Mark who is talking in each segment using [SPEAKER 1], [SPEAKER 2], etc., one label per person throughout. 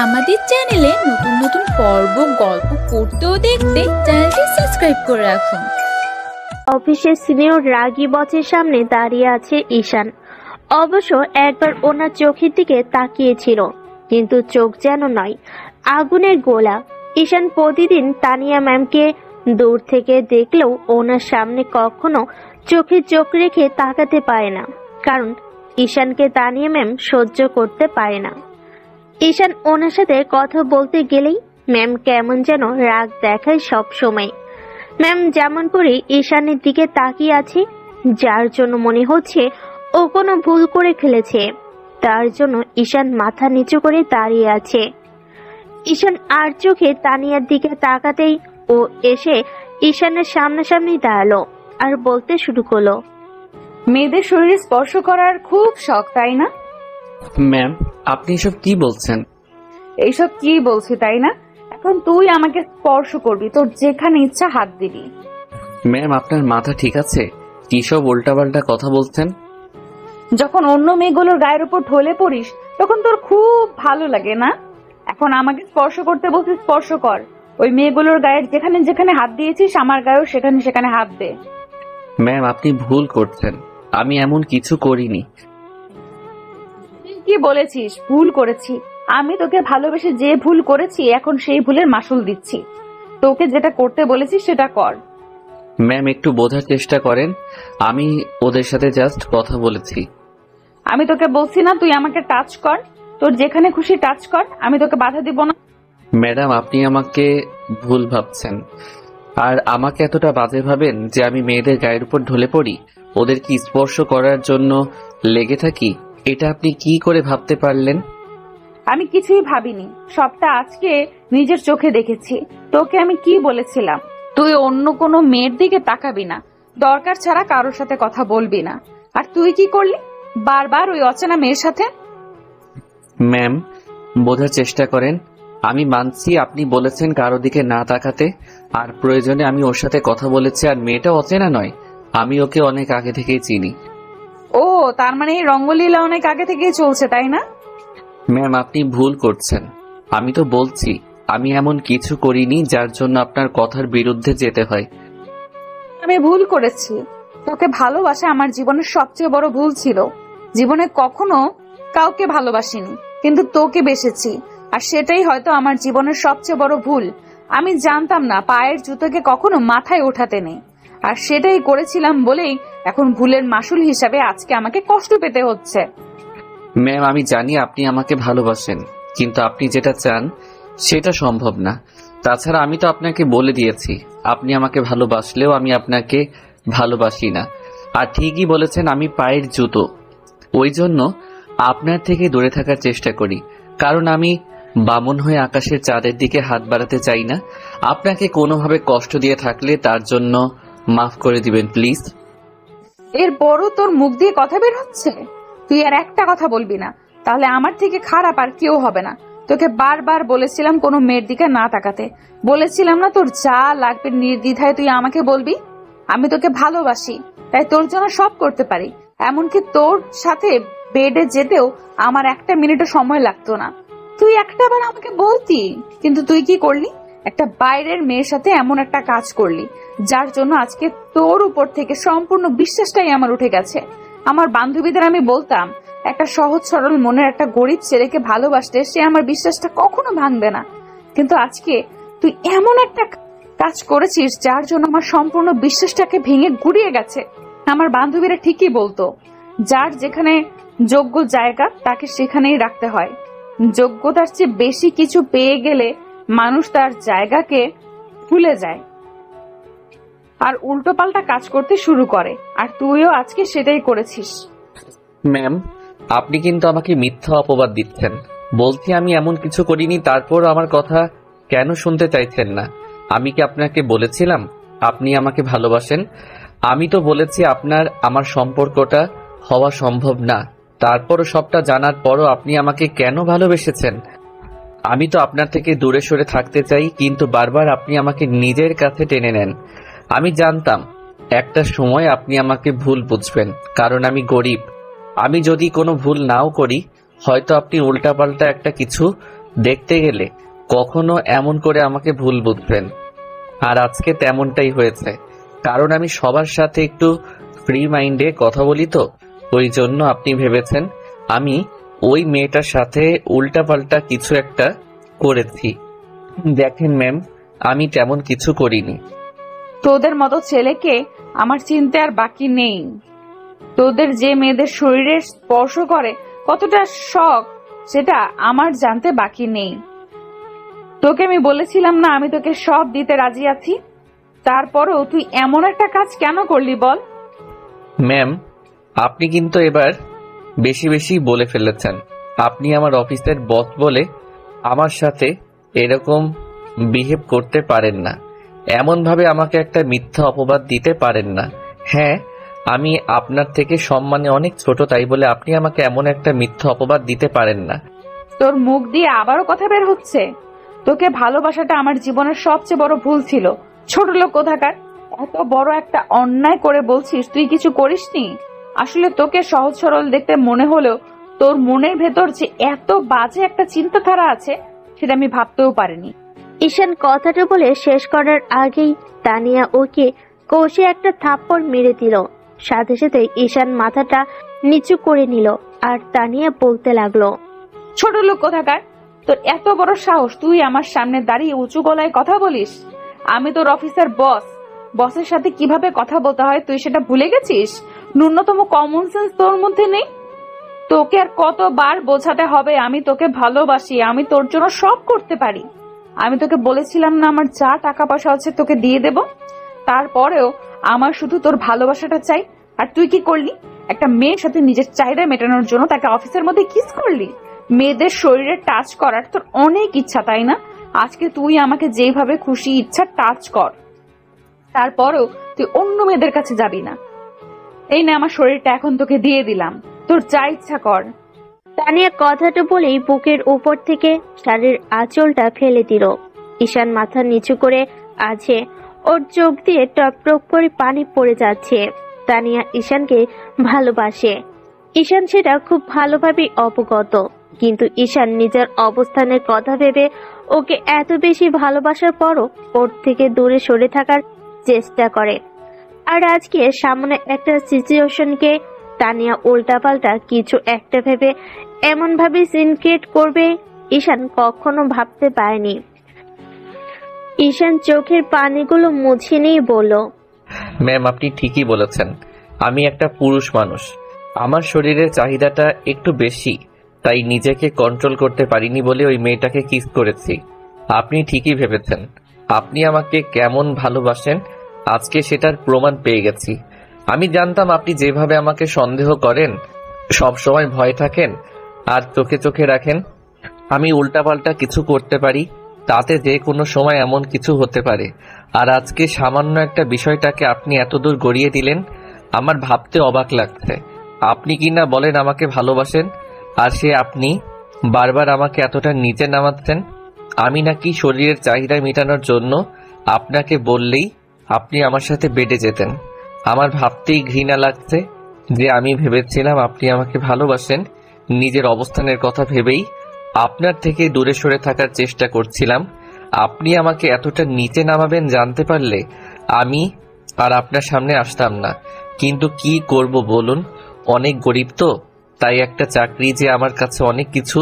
[SPEAKER 1] আমাদের চ্যানেলে নতুন নতুন পর্ব গল্প পড়তে ও দেখতে চ্যানেলটি সাবস্ক্রাইব করে রাখুন।
[SPEAKER 2] অফিসের সিনিয়র রাগী বসের সামনে দাঁড়িয়ে আছে ঈশান। অবশ্য একবার ওনার চোখের দিকে তাকিয়েছিল, কিন্তু চোখ যেন নয়, আগুনের গোলা। ঈশান প্রতিদিন তানিয়া ম্যামকে দূর থেকে দেখলেও ওনার সামনে কখনো চোখে চোখ রেখে তাকাতে পারে না, কারণ ঈশানকে তানিয়া ম্যাম সহ্য করতে পারে না। ঈশান ওনার সাথে কথা বলতে গেলেই ম্যাম কেমন যেন রাগ দেখায় সব সময়। ম্যাম যেমন করে ঈশানের দিকে তাকিয়ে আছে, যার জন্য মনে হচ্ছে ও কোনো ভুল করে ফেলেছে। তার জন্য ঈশান মাথা নিচু করে দাঁড়িয়ে আছে। ঈশান আর চোখে তানিয়ার দিকে তাকাতেই ও এসে ঈশানের সামনাসামনি দাঁড়ালো আর বলতে শুরু করলো,
[SPEAKER 3] মেয়েদের শরীরে স্পর্শ করার খুব শখ, তাই না?
[SPEAKER 4] ম্যাম, আপনি এসব কি বলছেন?
[SPEAKER 3] এইসব কি বলছি তাই না? এখন তুই আমাকে স্পর্শ করবি, তোর যেখানে ইচ্ছা হাত দিবি।
[SPEAKER 4] ম্যাম, আপনার মাথা ঠিক আছে? কি সব উল্টাপাল্টা কথা বলছেন?
[SPEAKER 3] যখন অন্য মেয়েগুলোর গায়ের উপর ঢলে পড়িস তখন তোর খুব ভালো লাগে না? এখন আমাকে স্পর্শ করতে বলছিস, স্পর্শ কর। ওই মেয়েগুলোর গায়ের যেখানে যেখানে হাত দিয়েছিস আমার গায়েও সেখানে সেখানে হাত দে।
[SPEAKER 4] ম্যাম, আপনি ভুল করছেন, আমি এমন কিছু করিনি।
[SPEAKER 3] কি বলেছিস? ভুল করেছি? আমি তোকে ভালোবেসে যে ভুল করেছি এখন সেই ভুলের মাসুল দিচ্ছি। তোকে যেটা করতে বলেছি সেটা কর।
[SPEAKER 4] ম্যাম, একটু বোঝার চেষ্টা করেন, আমি ওদের সাথে জাস্ট কথা বলেছি।
[SPEAKER 3] আমি তোকে বলছি না তুই আমাকে টাচ কর, তোর যেখানে খুশি টাচ কর, আমি তোকে বাধা দিব না।
[SPEAKER 4] ম্যাডাম, আপনি আমাকে ভুল ভাবছেন, আর আমাকে এতটা বাজে ভাবেন যে আমি মেয়েদের গায়ের উপর ঢলে পড়ি, ওদের কি স্পর্শ করার জন্য লেগে থাকি? এটা আপনি কি করে ভাবতে পারলেন?
[SPEAKER 3] আমি কিছুই ভাবিনি, সবটা আজকে নিজের চোখে দেখেছি। তোকে আমি কি বলেছিলাম? তুই অন্য কোনো মেয়ের দিকে তাকাবি না, দরকার ছাড়া কারোর সাথে কথা বলবি না। আর তুই কি করলি? বারবার ওই অচেনা মেয়ের সাথে।
[SPEAKER 4] ম্যাম, বোঝার চেষ্টা করেন, আমি মানছি আপনি বলেছেন কারো দিকে না তাকাতে, আর প্রয়োজনে আমি ওর সাথে কথা বলেছি। আর মেয়েটা অচেনা নয়, আমি ওকে অনেক আগে থেকেই চিনি।
[SPEAKER 3] ও, তার মানে এই রঙ্গলীলা অনেক আগে থেকেই চলছে, তাই না?
[SPEAKER 4] ম্যাম, আপনি ভুল করছেন। আমি তো বলছি আমি এমন কিছু করিনি যার জন্য আপনার কথার বিরুদ্ধে যেতে হয়।
[SPEAKER 3] আমি ভুল করেছি। তোকে ভালোবাসা আমার জীবনের সবচেয়ে বড় ভুল ছিল। জীবনে কখনো কাউকে ভালোবাসিনি, কিন্তু তোকে বেসেছি, আর সেটাই হয়তো আমার জীবনের সবচেয়ে বড় ভুল। আমি জানতাম না পায়ের জুতোকে কখনো মাথায় ওঠাতে নেই, আর সেটাই করেছিলাম বলেই এখন ভুলের মাসুল হিসাবে আজকে আমাকে কষ্ট পেতে হচ্ছে।
[SPEAKER 4] ম্যাম, আমি জানি আপনি আমাকে ভালোবাসেন, কিন্তু আপনি যেটা চান সেটা সম্ভব না। তাছাড়া আমি তো আপনাকে বলে দিয়েছি, আপনি আমাকে ভালোবাসলেও আমি আপনাকে ভালোবাসি না। আর ঠিকই বলেছেন, আমি পায়ের জুতো, ওই জন্য আপনার থেকে দূরে থাকার চেষ্টা করি, কারণ আমি বামন হয়ে আকাশের চাঁদের দিকে হাত বাড়াতে চাই না। আপনাকে কোনোভাবে কষ্ট দিয়ে থাকলে তার জন্য মাফ করে দিবেন প্লিজ।
[SPEAKER 3] এর বড় তোর মুখ দিয়ে কথা বের হচ্ছে? তুই আর একটা কথা বলবি না, তাহলে আমার থেকে খারাপ আর কেউ হবে না। তোকে বারবার বলেছিলাম কোনো মেয়ের দিকে না তাকাতে, বলেছিলাম না তোর যা লাগবে নির্দ্বিধায় তুই আমাকে বলবি। আমি তোকে ভালোবাসি, তাই তোর জন্য সব করতে পারি, এমনকি তোর সাথে বেডে যেতেও আমার একটা মিনিটও সময় লাগতো না। তুই একটাবার আমাকে বলতি, কিন্তু তুই কি করলি? একটা বাইরের মেয়ের সাথে এমন একটা কাজ করলি যার জন্য আজকে তোর উপর থেকে সম্পূর্ণ বিশ্বাসটাই আমার উঠে গেছে। আমার বান্ধবীদের আমি বলতাম একটা সহজ সরল মনের একটা গরিব ছেলেকে ভালোবাসতে সে আমার বিশ্বাসটা কখনো ভাঙবে না, কিন্তু আজকে তুই এমন একটা কাজ করেছিস যার জন্য আমার সম্পূর্ণ বিশ্বাসটাকে ভেঙে গুড়িয়ে গেছে। আমার বান্ধবীরা ঠিকই বলতো, যার যেখানে যোগ্য জায়গা তাকে সেখানেই রাখতে হয়। যোগ্যতার চেয়ে বেশি কিছু পেয়ে গেলে মানুষ তার জায়গাকে ভুলে যায় আর উল্টোপাল্টা কাজ করতে শুরু করে, আর তুইও আজকে সেটাই করেছিস।
[SPEAKER 4] ম্যাম, আপনি কিন্তু আমাকে মিথ্যা অপবাদ দিচ্ছেন। বলছি আমি এমন কিছু করিনি, তারপর আমার কথা কেন শুনতে চাইছেন না? আমি কি আপনাকে বলেছিলাম আপনি আমাকে ভালোবাসেন? আমি তো বলেছি আপনার আমার সম্পর্কটা হওয়া সম্ভব না। তারপরও সবটা জানার পরও আপনি আমাকে কেন ভালোবেসেছেন? আমি তো আপনার থেকে দূরে সরে থাকতে চাই, কিন্তু বারবার আপনি আমাকে নিজের কাছে টেনে নেন। আমি জানতাম একটা সময় আপনি আমাকে ভুল বুঝবেন, কারণ আমি গরিব। আমি যদি কোনো ভুল নাও করি, হয়তো আপনি উল্টাপাল্টা একটা কিছু দেখতে গেলে কখনো এমন করে আমাকে ভুল বুঝবেন। আর আজকে তেমনটাই হয়েছে, কারণ আমি সবার সাথে একটু ফ্রি মাইন্ডে কথা বলি, তো ওই জন্য আপনি ভেবেছেন আমি ওই মেয়েটার সাথে উল্টাপাল্টা কিছু একটা করেছি। দেখেন ম্যাম, আমি তেমন কিছু করিনি।
[SPEAKER 3] তোদের মতো ছেলেকে আমার চিনতে আর বাকি নেই। তোদের যে মেয়েদের শরীরে স্পর্শ করে কতটা শখ সেটা আমার জানতে বাকি নেই। তোকে আমি বলেছিলাম না আমি তোকে সব দিতে রাজি আছি, তারপরেও তুই এমন একটা কাজ কেন করলি বল?
[SPEAKER 4] ম্যাম, আপনি কিন্তু এবার বেশি বেশি বলে ফেলেছেন। আপনি আমার অফিসের বস বলে আমার সাথে এরকম বিহেভ করতে পারেন না, এমন ভাবে আমাকে একটা মিথ্যা অপবাদ দিতে পারেন না। হ্যাঁ, আমি আপনার থেকে সম্মানে অনেক ছোট, তাই বলে আপনি আমাকে এমন একটা মিথ্যা অপবাদ দিতে পারেন না।
[SPEAKER 3] তোর মুখ দিয়ে আবারও কথা বের হচ্ছে? তোকে ভালোবাসাটা আমার জীবনের সবচেয়ে বড় ভুল ছিল। ছোট লোক কোথাকার, এত বড় একটা অন্যায় করে বলছিস তুই কিছু করিসনি। আসলে তোকে সহজ সরল দেখতে মনে হলেও তোর মনের ভেতর যে এত বাজে একটা চিন্তাধারা আছে সেটা আমি ভাবতেও পারিনি।
[SPEAKER 2] ঈশান কথাটা বলে শেষ করার আগেই তানিয়া ওকে কষে একটা থাপ্পড় মেরে দিল। সাথে সাথে ঈশান মাথাটা নিচু করে নিল আর তানিয়া বলতে লাগলো,
[SPEAKER 3] ছোট লোক কোথাকার, তোর এত বড় সাহস তুই আমার সামনে দাঁড়িয়ে উঁচু গলায় কথা বলিস? আমি তোর অফিসার বস, বসের সাথে কিভাবে কথা বলতে হয় তুই সেটা ভুলে গেছিস? ন্যূনতম কমন সেন্স তোর মধ্যে নেই? তোকে আর কতবার বোঝাতে হবে আমি তোকে ভালোবাসি, আমি তোর জন্য সব করতে পারি। আমি তোকে বলেছিলাম না আমার যা টাকা পয়সা আছে তোকে দিয়ে দেব? তারপরেও আমার শুধু তোর ভালোবাসাটা চাই। আর তুই কি করলি? একটা মেয়ের সাথে নিজের চাহিদা মেটানোর জন্য তাকে অফিসের মধ্যে কিস করলি। মেয়েদের শরীরে টাচ করার তোর অনেক ইচ্ছা, তাই না? আজকে তুই আমাকে যেভাবে খুশি ইচ্ছা টাচ কর, তারপরেও তুই অন্য মেয়েদের কাছে যাবি না। এই না, আমার শরীরটা এখন তোকে দিয়ে দিলাম, তোর যা ইচ্ছা কর।
[SPEAKER 2] তানিয়া কথাটা বলেই বুকের উপর থেকে শাড়ির আঁচলটা ফেলে দিল। ঈশান মাথা নিচু করে আছে, ওর চোখ দিয়ে টপ টপ করে পানি পড়ে যাচ্ছে। তানিয়া ঈশানকে ভালোবাসে, ঈশান সেটা খুব ভালোভাবে অবগত, কিন্তু ঈশান নিজের অবস্থানের কথা ভেবে ওকে এত বেশি ভালোবাসার পরও ওর থেকে দূরে সরে থাকার চেষ্টা করে। আর আজকে সামনে একটা সিচুয়েশনকে তানিয়া উল্টাপাল্টা কিছু একটা ভেবে এমন ভাবে সিন ক্রিয়েট করবে ঈশান কখনো ভাবতে পারেনি। ঈশান চোখের পানিগুলো মুছে নিয়ে বলল,
[SPEAKER 4] ম্যাম, আপনি ঠিকই বলেছেন। আমি একটা পুরুষ মানুষ, আমার শরীরের চাহিদাটা একটু বেশি, তাই নিজেকে কন্ট্রোল করতে পারিনি বলে ওই মেয়েটাকে কিস করেছি। আপনি ঠিকই ভেবেছেন। আপনি আমাকে কেমন ভালোবাসেন আজকে সেটার প্রমাণ পেয়ে গেছি। আমি জানতাম আপনি যেভাবে আমাকে সন্দেহ করেন, সব সময় ভয় থাকেন আর চোখে চোখে রাখেন আমি উল্টাপাল্টা কিছু করতে পারি, তাতে যে কোনো সময় এমন কিছু হতে পারে। আর আজকে সামান্য একটা বিষয়টাকে আপনি এতদূর গড়িয়ে দিলেন, আমার ভাবতে অবাক লাগছে। আপনি কি না বলেন আমাকে ভালোবাসেন, আর সে আপনি বারবার আমাকে এতটা নিচে নামাচ্ছেন। আমি নাকি শরীরের চাহিদা মেটানোর জন্য আপনাকে বললেই আপনি আমার সাথে বেডে যেতেন। আমার ভাবতেই ঘৃণা লাগছে যে আমি ভেবেছিলাম আপনি আমাকে ভালোবাসেন। নিজের অবস্থানের কথা ভেবেই আপনার থেকে দূরে সরে থাকার চেষ্টা করছিলাম। আপনি আমাকে এতটা নিচে নামাবেন জানতে পারলে আমি আর আপনার সামনে আসতাম না। কিন্তু কি করব বলুন, অনেক গরিব তো, তাই একটা চাকরি যে আমার কাছে অনেক কিছু।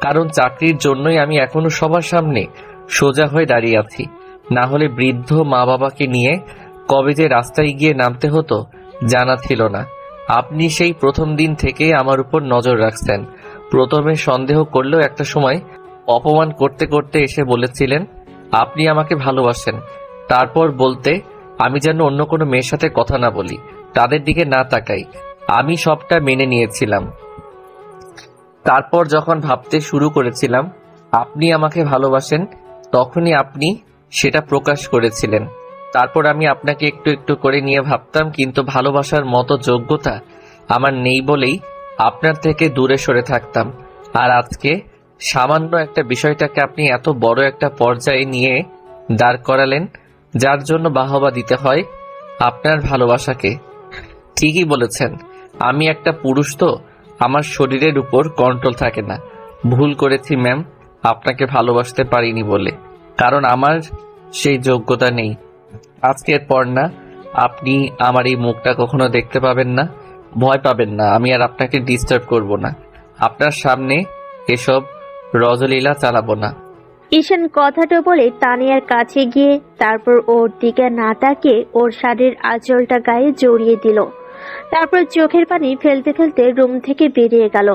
[SPEAKER 4] কারণ চাকরির জন্যই আমি এখনো সবার সামনে সোজা হয়ে দাঁড়িয়ে আছি। না হলে বৃদ্ধ মা বাবাকে নিয়ে কবে যে রাস্তায় গিয়ে নামতে হতো জানা ছিল না। আপনি সেই প্রথম দিন থেকে আমার উপর নজর রাখছেন। প্রথমে সন্দেহ করলেও একটা সময় অপমান করতে করতে এসে বলেছিলেন আপনি আমাকে ভালোবাসেন। তারপর বলতে আমি যেন অন্য কোনো মেয়ের সাথে কথা না বলি, তাদের দিকে না তাকাই। আমি সবটা মেনে নিয়েছিলাম। তারপর যখন ভাবতে শুরু করেছিলাম আপনি আমাকে ভালোবাসেন, তখনই আপনি সেটা প্রকাশ করেছিলেন। তারপর আমি আপনাকে একটু একটু করে নিয়ে ভাবতাম, কিন্তু ভালোবাসার মতো যোগ্যতা আমার নেই বলেই আপনার থেকে দূরে সরে থাকতাম। আর আজকে সামান্য একটা বিষয়টাকে আপনি এত বড় একটা পর্যায়ে নিয়ে দাঁড় করালেন, যার জন্য বাহবা দিতে হয় আপনার ভালোবাসাকে। ঠিকই বলেছেন, আমি একটা পুরুষ তো, আমার শরীরের উপর কন্ট্রোল থাকে না। ভুল করেছি ম্যাম, আপনাকে ভালোবাসতে পারিনি বলে, কারণ আমার সেই যোগ্যতা নেই। আজকের পর না আপনি আমার এই মুখটা কখনো দেখতে পাবেন না। ভয় পাবেন না, আমি আর আপনাকে ডিস্টার্ব করব না। আপনার সামনে এসব রজলীলা চালাবো না।
[SPEAKER 2] ঈশান কথাটা বলে তানিয়ার কাছে গিয়ে তারপর ওর দিকে না তাকিয়ে ওর শাড়ির আঁচলটা গায়ে জড়িয়ে দিল। তারপর চোখের পানি ফেলতে ফেলতে রুম থেকে বেরিয়ে গেল।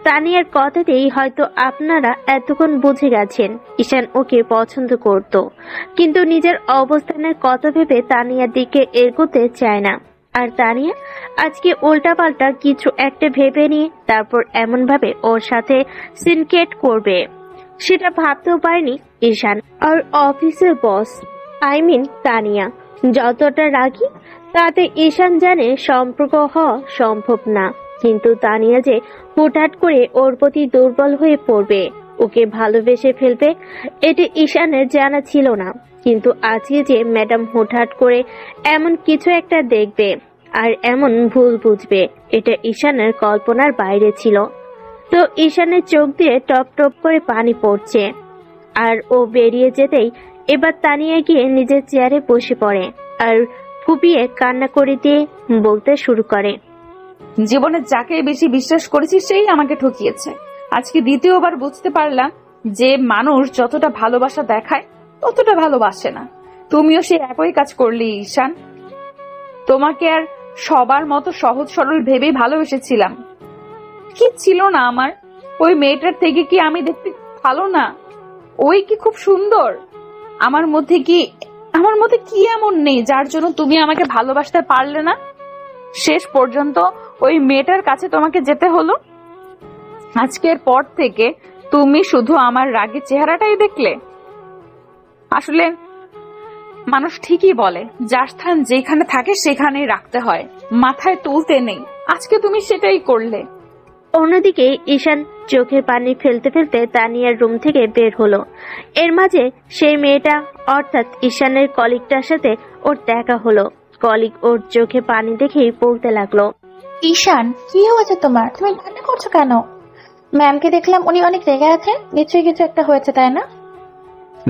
[SPEAKER 2] তানিয়ার কথাতেই হয়তো আপনারা এতক্ষণ বুঝে গেছেন ঈশান ওকে পছন্দ করত, কিন্তু নিজের অবস্থানের কথা ভেবে তানিয়ার দিকে এগোতে চায় না। আর তানিয়া আজকে উল্টাপাল্টা কিছু একটা ভেবে নিয়ে তারপর এমন ভাবে ওর সাথে সিনকেট করবে সেটা ভাবতেও পারেনি ঈশান। আর অফিসের বস তানিয়া যতটা রাগী তাতে ঈশান জানে সম্পর্ক হওয়া সম্ভব না, কিন্তু তানিয়া যে হুটহাট করে ওর প্রতি দুর্বল হয়ে পড়বে, ওকে ভালোবেসে ফেলবে, এটা ঈশানের জানা ছিল না। কিন্তু আজকে যে ম্যাডাম হুটহাট করে এমন কিছু একটা দেখবে আর এমন ভুল বুঝবে, এটা ঈশানের কল্পনার বাইরে ছিল। তো ঈশানের চোখ দিয়ে টপ টপ করে পানি পড়ছে। আর ও বেরিয়ে যেতেই এবার তানিয়া গিয়ে নিজের চেয়ারে বসে পড়ে আর ফুপিয়ে কান্না করে দিয়ে বলতে শুরু করে,
[SPEAKER 3] জীবনে যাকে বেশি বিশ্বাস করেছি সেই আমাকে ঠকিয়েছে। আজকে দ্বিতীয়বার বুঝতে পারলাম যে মানুষ যতটা ভালোবাসা দেখায় ততটা ভালোবাসে না। তুমিও সেই একই কাজ করলে ঈশান। তোমাকে আর সবার মতো সহজ সরল ভেবেই ভালোবেসেছিলাম। কি ছিল না আমার? ওই মেয়েটার থেকে কি আমি দেখতে ভালো না? ওই কি খুব সুন্দর? আমার মধ্যে কি এমন নেই যার জন্য তুমি আমাকে ভালোবাসতে পারলে না? শেষ পর্যন্ত ওই মেয়েটার কাছে তোমাকে যেতে হলো। আজকের পর থেকে তুমি শুধু আমার রাগী চেহারাটাই দেখলে। আসলে মানুষ ঠিকই বলে, যার স্থান যেখানে থাকে সেখানেই রাখতে হয়, মাথায় তুলতে নেই। আজকে তুমি সেটাই করলে।
[SPEAKER 2] অন্যদিকে ঈশান চোখের পানি ফেলতে ফেলতে তানিয়ার রুম থেকে বের হলো। এর মাঝে সেই মেয়েটা অর্থাৎ ঈশানের কলিগটার সাথে ওর দেখা হলো। কলিগ ওর চোখে পানি দেখেই বলতে লাগলো,
[SPEAKER 5] ঈশান, কি হয়েছে তোমার? তুমি কান্না করছো কেন? ম্যামকে দেখলাম উনি অনেক রেগে আছেন, নিশ্চয়ই কিছু একটা হয়েছে, তাই না?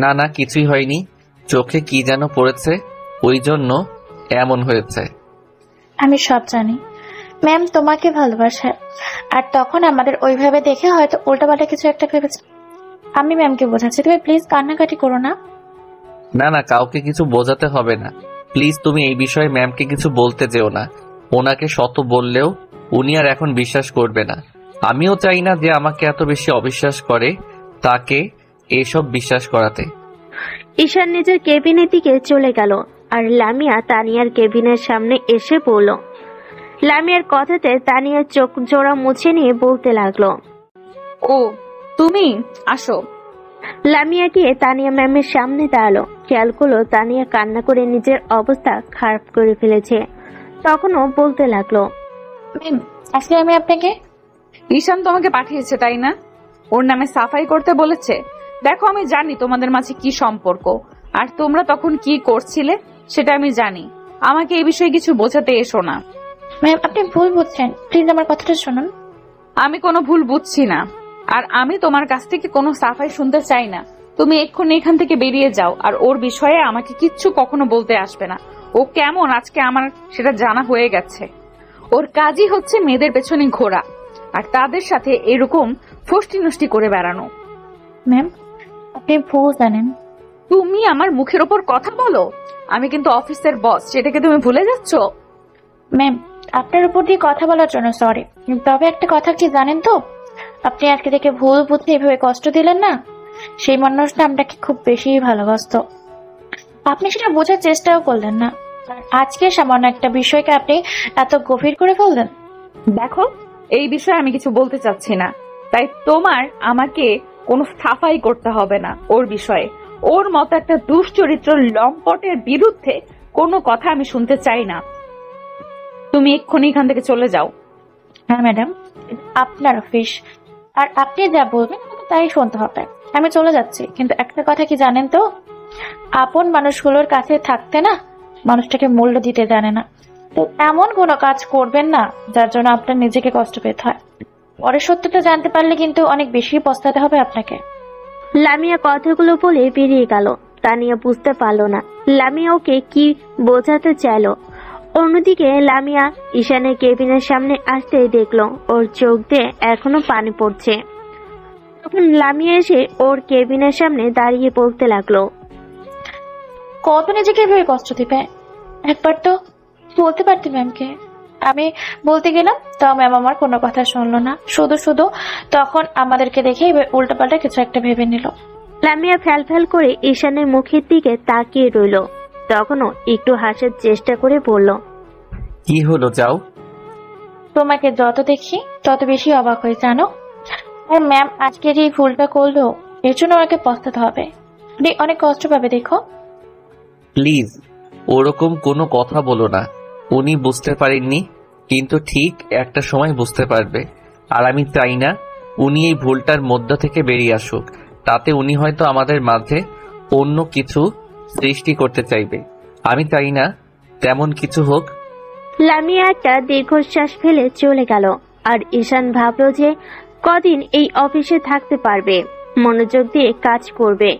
[SPEAKER 4] না না, কিছুই হয়নি। চোখে কি যেন পড়েছে, ওই জন্য এমন হয়েছে।
[SPEAKER 5] আমি সব জানি। ম্যাম তোমাকে ভালোবাসে, আর তখন আমাদের ওইভাবে দেখে হয়তো উল্টাপাল্টা কিছু একটা ভেবেছে। আমি ম্যামকে বোঝাচ্ছি, তুমি প্লিজ কান্নাকাটি করো না।
[SPEAKER 4] না না, কাউকে কিছু বোঝাতে হবে না। প্লিজ তুমি এই বিষয়ে ম্যামকে কিছু বলতে যেও না। ওনাকে শত বললেও উনি আর এখন বিশ্বাস করবে না। আমিও চাই না যে আমাকে এত বেশি অবিশ্বাস করে তাকে এসব বিশ্বাস করাতে।
[SPEAKER 2] ঈশান নিজের কেবিনের দিকে চলে গেল আর লামিয়া তানিয়ার কেবিনের সামনে এসে পড়ল। লামিয়ার কথাতে তানিয়ার চোখ জোড়া মুছে নিয়ে বলতে লাগলো,
[SPEAKER 3] ও তুমি আসো।
[SPEAKER 2] লামিয়া গিয়ে তানিয়া ম্যামের সামনে দাঁড়ালো। খেয়াল করলো তানিয়া কান্না করে নিজের অবস্থা খারাপ করে ফেলেছে। তখনও বলতে লাগলো,
[SPEAKER 5] ম্যাম আজকে আমি আপনাকে
[SPEAKER 3] ঈশান তোমাকে পাঠিয়েছে তাই না? ওর নামে সাফাই করতে বলেছে। দেখো, আমি জানি তোমাদের মাঝে কি সম্পর্ক আর তোমরা তখন কি করছিলে সেটা আমি জানি। আমাকে এই বিষয়ে কিছু বোঝাতে এসো না।
[SPEAKER 5] ম্যাম আপনি ভুল বুঝছেন, প্লিজ আমার কথাটা শুনুন।
[SPEAKER 3] আমি কোনো ভুল বুঝছি না, আর আমি তোমার কাছ থেকে কোনো সাফাই শুনতে চাই না। তুমি এক্ষুনি এখান থেকে বেরিয়ে যাও, আর ওর বিষয়ে আমাকে কিচ্ছু কখনো বলতে আসবে না। ও কেমন আজকে আমার সেটা জানা হয়ে গেছে। ওর কাজই হচ্ছে মেয়েদের পেছনে ঘোরা আর তাদের সাথে এরকম ফষ্টি নষ্টি করে বেড়ানো।
[SPEAKER 5] ম্যাম আপনি ভুল জানেন।
[SPEAKER 3] তুমি আমার মুখের ওপর কথা বলো। আমি কিন্তু অফিসের বস, সেটাকে তুমি ভুলে যাচ্ছ?
[SPEAKER 5] ম্যাম আপনার উপর দিয়ে কথা বলার জন্য সরি, তবে একটা কথা কি জানেন তো, আপনি আজকে থেকে ভুল বুঝে এভাবে কষ্ট দিলেন না, সেই মানুষটা আপনাকে খুব বেশি ভালোবাসতো। আপনি সেটা বোঝার চেষ্টাও করলেন না, আর আজকে সামান্য একটা বিষয়কে আপনি এত গভীর করে ফেললেন।
[SPEAKER 3] দেখো, এই বিষয়ে আমি কিছু বলতে চাচ্ছি না, তাই তোমার আমাকে কোনো সাফাই করতে হবে না ওর বিষয়ে। ওর মতো একটা দুশ্চরিত্র লম্পটের বিরুদ্ধে কোনো কথা আমি শুনতে চাই না। তুমি এক্ষুনি এখান থেকে চলে যাও।
[SPEAKER 5] হ্যাঁ ম্যাডাম, আপনার অফিস, আর আপনি যা বলবেন আমাকে তাই শুনতে হবে। আমি চলে যাচ্ছি, কিন্তু একটা কথা কি জানেন তো, আপন মানুষগুলোর কাছে থাকতে না মানুষটাকে মূল্য দিতে জানে না। তো এমন কোনো কাজ করবেন না যার জন্য আপনার নিজেকে কষ্ট পেতে হয়। পরে সত্যটা জানতে পারলে কিন্তু অনেক বেশি পস্তাতে হবে আপনাকে।
[SPEAKER 2] লামিয়া কথাগুলো বলে বেরিয়ে গেল। তানিয়া বুঝতে পারল না লামিয়া ওকে কি বোঝাতে চাইলো। অন্যদিকে লামিয়া ঈশানের কেবিনের সামনে আসতেই দেখলো ওর চোখ দিয়ে এখনো পানি পড়ছে। তখন লামিয়া এসে ওর কেবিনের সামনে দাঁড়িয়ে বলতে লাগলো,
[SPEAKER 5] কত নিজেকে এভাবে কষ্ট দিবে? একবার তো বলতে পারতি ম্যামকে। আমি বলতে গেলাম, তাও ম্যাম আমার কোনো কথা শুনলো না, শুধু শুধু তখন আমাদেরকে দেখে উল্টাপাল্টা কিছু একটা ভেবে নিল।
[SPEAKER 2] লামিয়া ফ্যাল ফ্যাল করে ঈশানের মুখের দিকে তাকিয়ে রইল। তখনও একটু হাসার চেষ্টা করে বলল,
[SPEAKER 4] কি হলো যাও?
[SPEAKER 5] তোমাকে যত দেখি তত বেশি অবাক হয়ে জানো। আর ম্যাম আজকের এই ভুলটা করলো, এর জন্য ওনাকে পস্তাতে হবে। উনি অনেক কষ্ট পাবে দেখো।
[SPEAKER 4] প্লিজ ওরকম কোনো কথা বলো না। উনি বুঝতে পারেননি, কিন্তু ঠিক একটা সময় বুঝতে পারবে। আর আমি চাই না উনি এই ভুলটার মধ্য থেকে বেরিয়ে আসুক। তাতে উনি হয়তো আমাদের মাঝে অন্য কিছু সৃষ্টি করতে চাইবে। আমি চাই না তেমন কিছু হোক।
[SPEAKER 2] লামিয়া একটা দীর্ঘশ্বাস ফেলে চলে গেল। আর ঈশান ভাবলো যে কদিন এই অফিসে থাকতে পারবে, মনোযোগ দিয়ে কাজ করবে।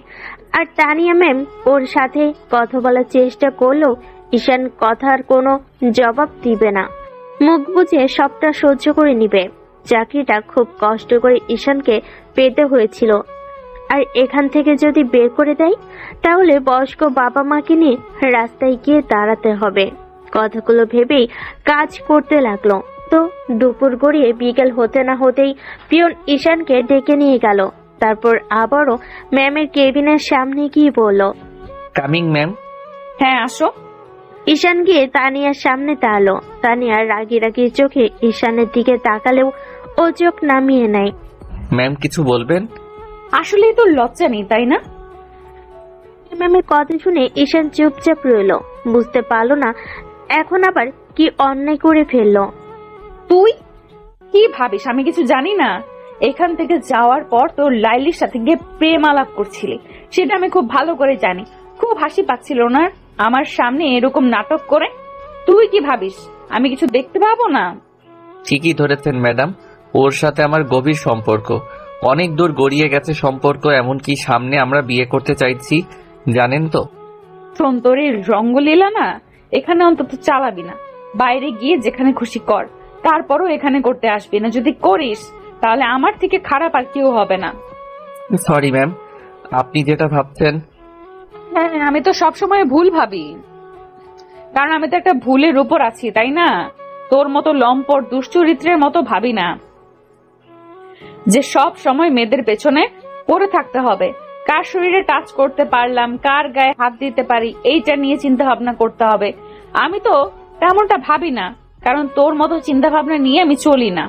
[SPEAKER 2] আর তানিয়া ম্যাম ওর সাথে কথা বলার চেষ্টা করলেও ঈশান কথার কোনো জবাব দিবে না, মুখ বুজে সবটা সহ্য করে নিবে। চাকরিটা খুব কষ্ট করে ঈশানকে পেতে হয়েছিল, আর এখান থেকে যদি বের করে দেয় তাহলে বয়স্ক বাবা মাকে নিয়ে রাস্তায় গিয়ে দাঁড়াতে হবে। কথাগুলো ভেবেই কাজ করতে লাগলো। তো দুপুর গড়িয়ে বিকেল হতে না হতেই পিয়ন ঈশানকে ডেকে নিয়ে গেল। তারপর আবারও ম্যামের কেবিনের সামনে গিয়ে বলল,
[SPEAKER 4] কামিং ম্যাম।
[SPEAKER 3] হ্যাঁ আসো।
[SPEAKER 2] ঈশান গিয়ে তানিয়ার সামনে দাঁড়ালো। তানিয়া রাগি রাগি চোখে ঈশানের দিকে তাকালেও ও চোখ নামিয়ে নেয়।
[SPEAKER 4] ম্যাম কিছু বলবেন?
[SPEAKER 3] আসলেই তো লজ্জা নেই তাই না?
[SPEAKER 2] ম্যামের কথা শুনে ঈশান চুপচাপ রইল। বুঝতে পারলো না এখন আবার কি অন্যায় করে ফেললো।
[SPEAKER 3] তুই কি ভাবিস আমি কিছু জানি না? এখান থেকে যাওয়ার পর তোর লাইলির সাথে গিয়ে প্রেম আলাপ করছিলি, সেটা আমি খুব ভালো করে জানি। খুব হাসি পাচ্ছিল না আমার সামনে এরকম নাটক করে? তুই কি ভাবিস আমি কিছু দেখতে পাবো না?
[SPEAKER 4] ঠিকই ধরেছেন ম্যাডাম, ওর সাথে আমার গভীর সম্পর্ক, অনেক দূর গড়িয়ে গেছে সম্পর্ক। এমনকি সামনে আমরা বিয়ে করতে চাইছি, জানেন তো।
[SPEAKER 3] শোন, তোর এই রঙ্গলীলা না এখানে অন্তত চালাবি না। বাইরে গিয়ে যেখানে খুশি কর, তারপরও এখানে করতে আসবি না। যদি করিস তাহলে আমার থেকে খারাপ আর কেউ হবে না।
[SPEAKER 4] সরি ম্যাম, আপনি যেটা ভাবছেন।
[SPEAKER 3] হ্যাঁ, আমি তো সবসময় ভুল ভাবি, কারণ আমি তো একটা ভুলের উপর আছি, তাই না? তোর মতো লম্পট দুশ্চরিত্রের মতো ভাবি না যে সব সময় মেয়েদের পেছনে পড়ে থাকতে হবে। কার শরীরে টাচ করতে পারলাম, কার গায়ে হাত দিতে পারি, এইটা নিয়ে চিন্তা ভাবনা করতে হবে। আমি তো তেমনটা ভাবি না, কারণ তোর মতো চিন্তা ভাবনা নিয়ে আমি চলি না।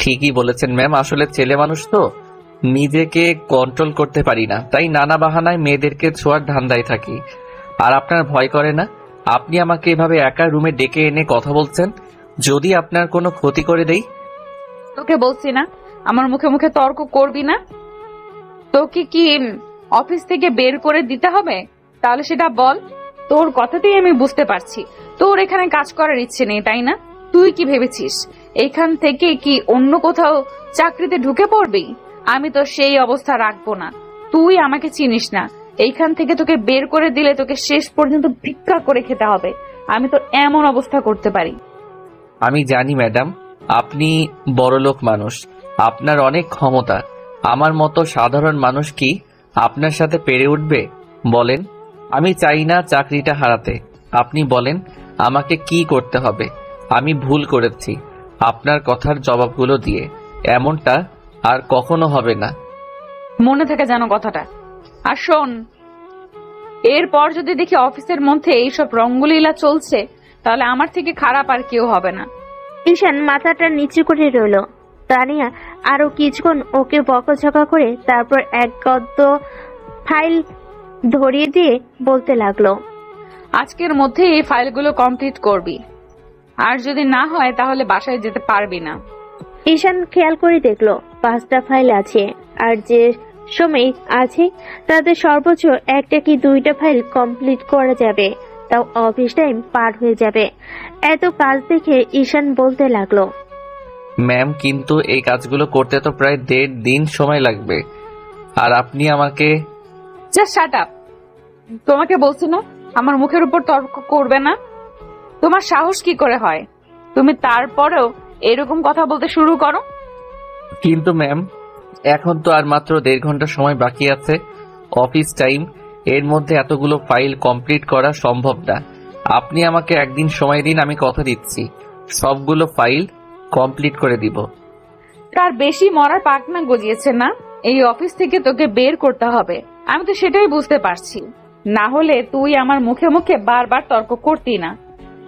[SPEAKER 4] ঠিকই বলেছেন ম্যাম, আসলে ছেলে মানুষ তো নিজেকে কন্ট্রোল করতে পারি না, তাই নানা বাহানায় মেয়েদেরকে ছোঁয়ার ধান্দায় থাকি। আর আপনার ভয় করে না? আপনি আমাকে এভাবে একা রুমে ডেকে এনে কথা বলছেন, যদি আপনার কোনো ক্ষতি করে দেই?
[SPEAKER 3] তোকে বলছি না আমার মুখে মুখে তর্ক করবি না। তোকে কি অফিস থেকে বের করে দিতে হবে? তাহলে সেটা বল। তোর কথাতেই আমি বুঝতে পারছি তোর এখানে কাজ করার ইচ্ছে নেই, তাই না? তুই কি ভেবেছিস এখান থেকে কি অন্য কোথাও চাকরিতে ঢুকে পড়বি? আমি তো সেই অবস্থা রাখবো না। তুই আমাকে চিনিস না, এইখান থেকে তোকে বের করে দিলে তোকে শেষ পর্যন্ত ভিক্ষা করে খেতে হবে। আমি তো এমন অবস্থা করতে পারি।
[SPEAKER 4] আমি জানি ম্যাডাম, আপনি বড়লোক মানুষ, আপনার অনেক ক্ষমতা। আমার মতো সাধারণ মানুষ কি আপনার সাথে পেরে উঠবে বলেন? আমি চাই না চাকরিটা হারাতে। আপনি বলেন আমাকে কি করতে হবে? আমি ভুল করেছি, আপনার কথার জবাবগুলো দিয়ে এমনটা আর কখনো হবে না।
[SPEAKER 3] মনে থাকে জানো কথাটা। আর শোন, এরপর যদি দেখি অফিসের মধ্যে এইসব রঙ্গলীলা চলছে, তাহলে আমার থেকে খারাপ আর কেউ হবে না।
[SPEAKER 2] ঈশান মাথাটা নিচু করে রইল। তানিয়া আরো কিছুক্ষণ ওকে বকাঝকা করে তারপর এক গদ্য ফাইল ধরিয়ে দিয়ে বলতে লাগলো,
[SPEAKER 3] আজকের মধ্যে এই ফাইলগুলো কমপ্লিট করবি, আর যদি না হয় তাহলে বাসায় যেতে পারবি না।
[SPEAKER 2] ঈশান খেয়াল করে দেখলো 5টা ফাইল আছে, আর যে সময় আছে তাদের সর্বোচ্চ 1টা কি 2টা ফাইল কমপ্লিট করা যাবে, তাও অফিস টাইম পার হয়ে যাবে। এত কাজ দেখে ঈশান বলতে লাগলো,
[SPEAKER 4] ম্যাম কিন্তু এই কাজগুলো করতে তো প্রায় 1.5 দিন সময় লাগবে। আর আপনি আমাকে
[SPEAKER 3] জাস্ট শাট আপ। তোমাকে বলছি না আমার মুখের উপর তর্ক করবে না। তোমার সাহস কি করে হয় তুমি তারপরেও এরকম কথা বলতে শুরু করো?
[SPEAKER 4] কিন্তু ম্যাম, এখন তো আর মাত্র 1.5 ঘন্টা সময় বাকি আছে অফিস টাইম। এর মধ্যে এতগুলো ফাইল কমপ্লিট করা সম্ভব না। আপনি আমাকে একদিন সময় দিন, আমি কথা দিচ্ছি সবগুলো ফাইল কমপ্লিট করে দিব।
[SPEAKER 3] তার বেশি মরার পাকনা গজিয়েছে না? এই অফিস থেকে তোকে বের করতে হবে। আমি তো সেটাই বুঝতে পারছি। না হলে তুই আমার মুখে মুখে বারবার তর্ক করতি না।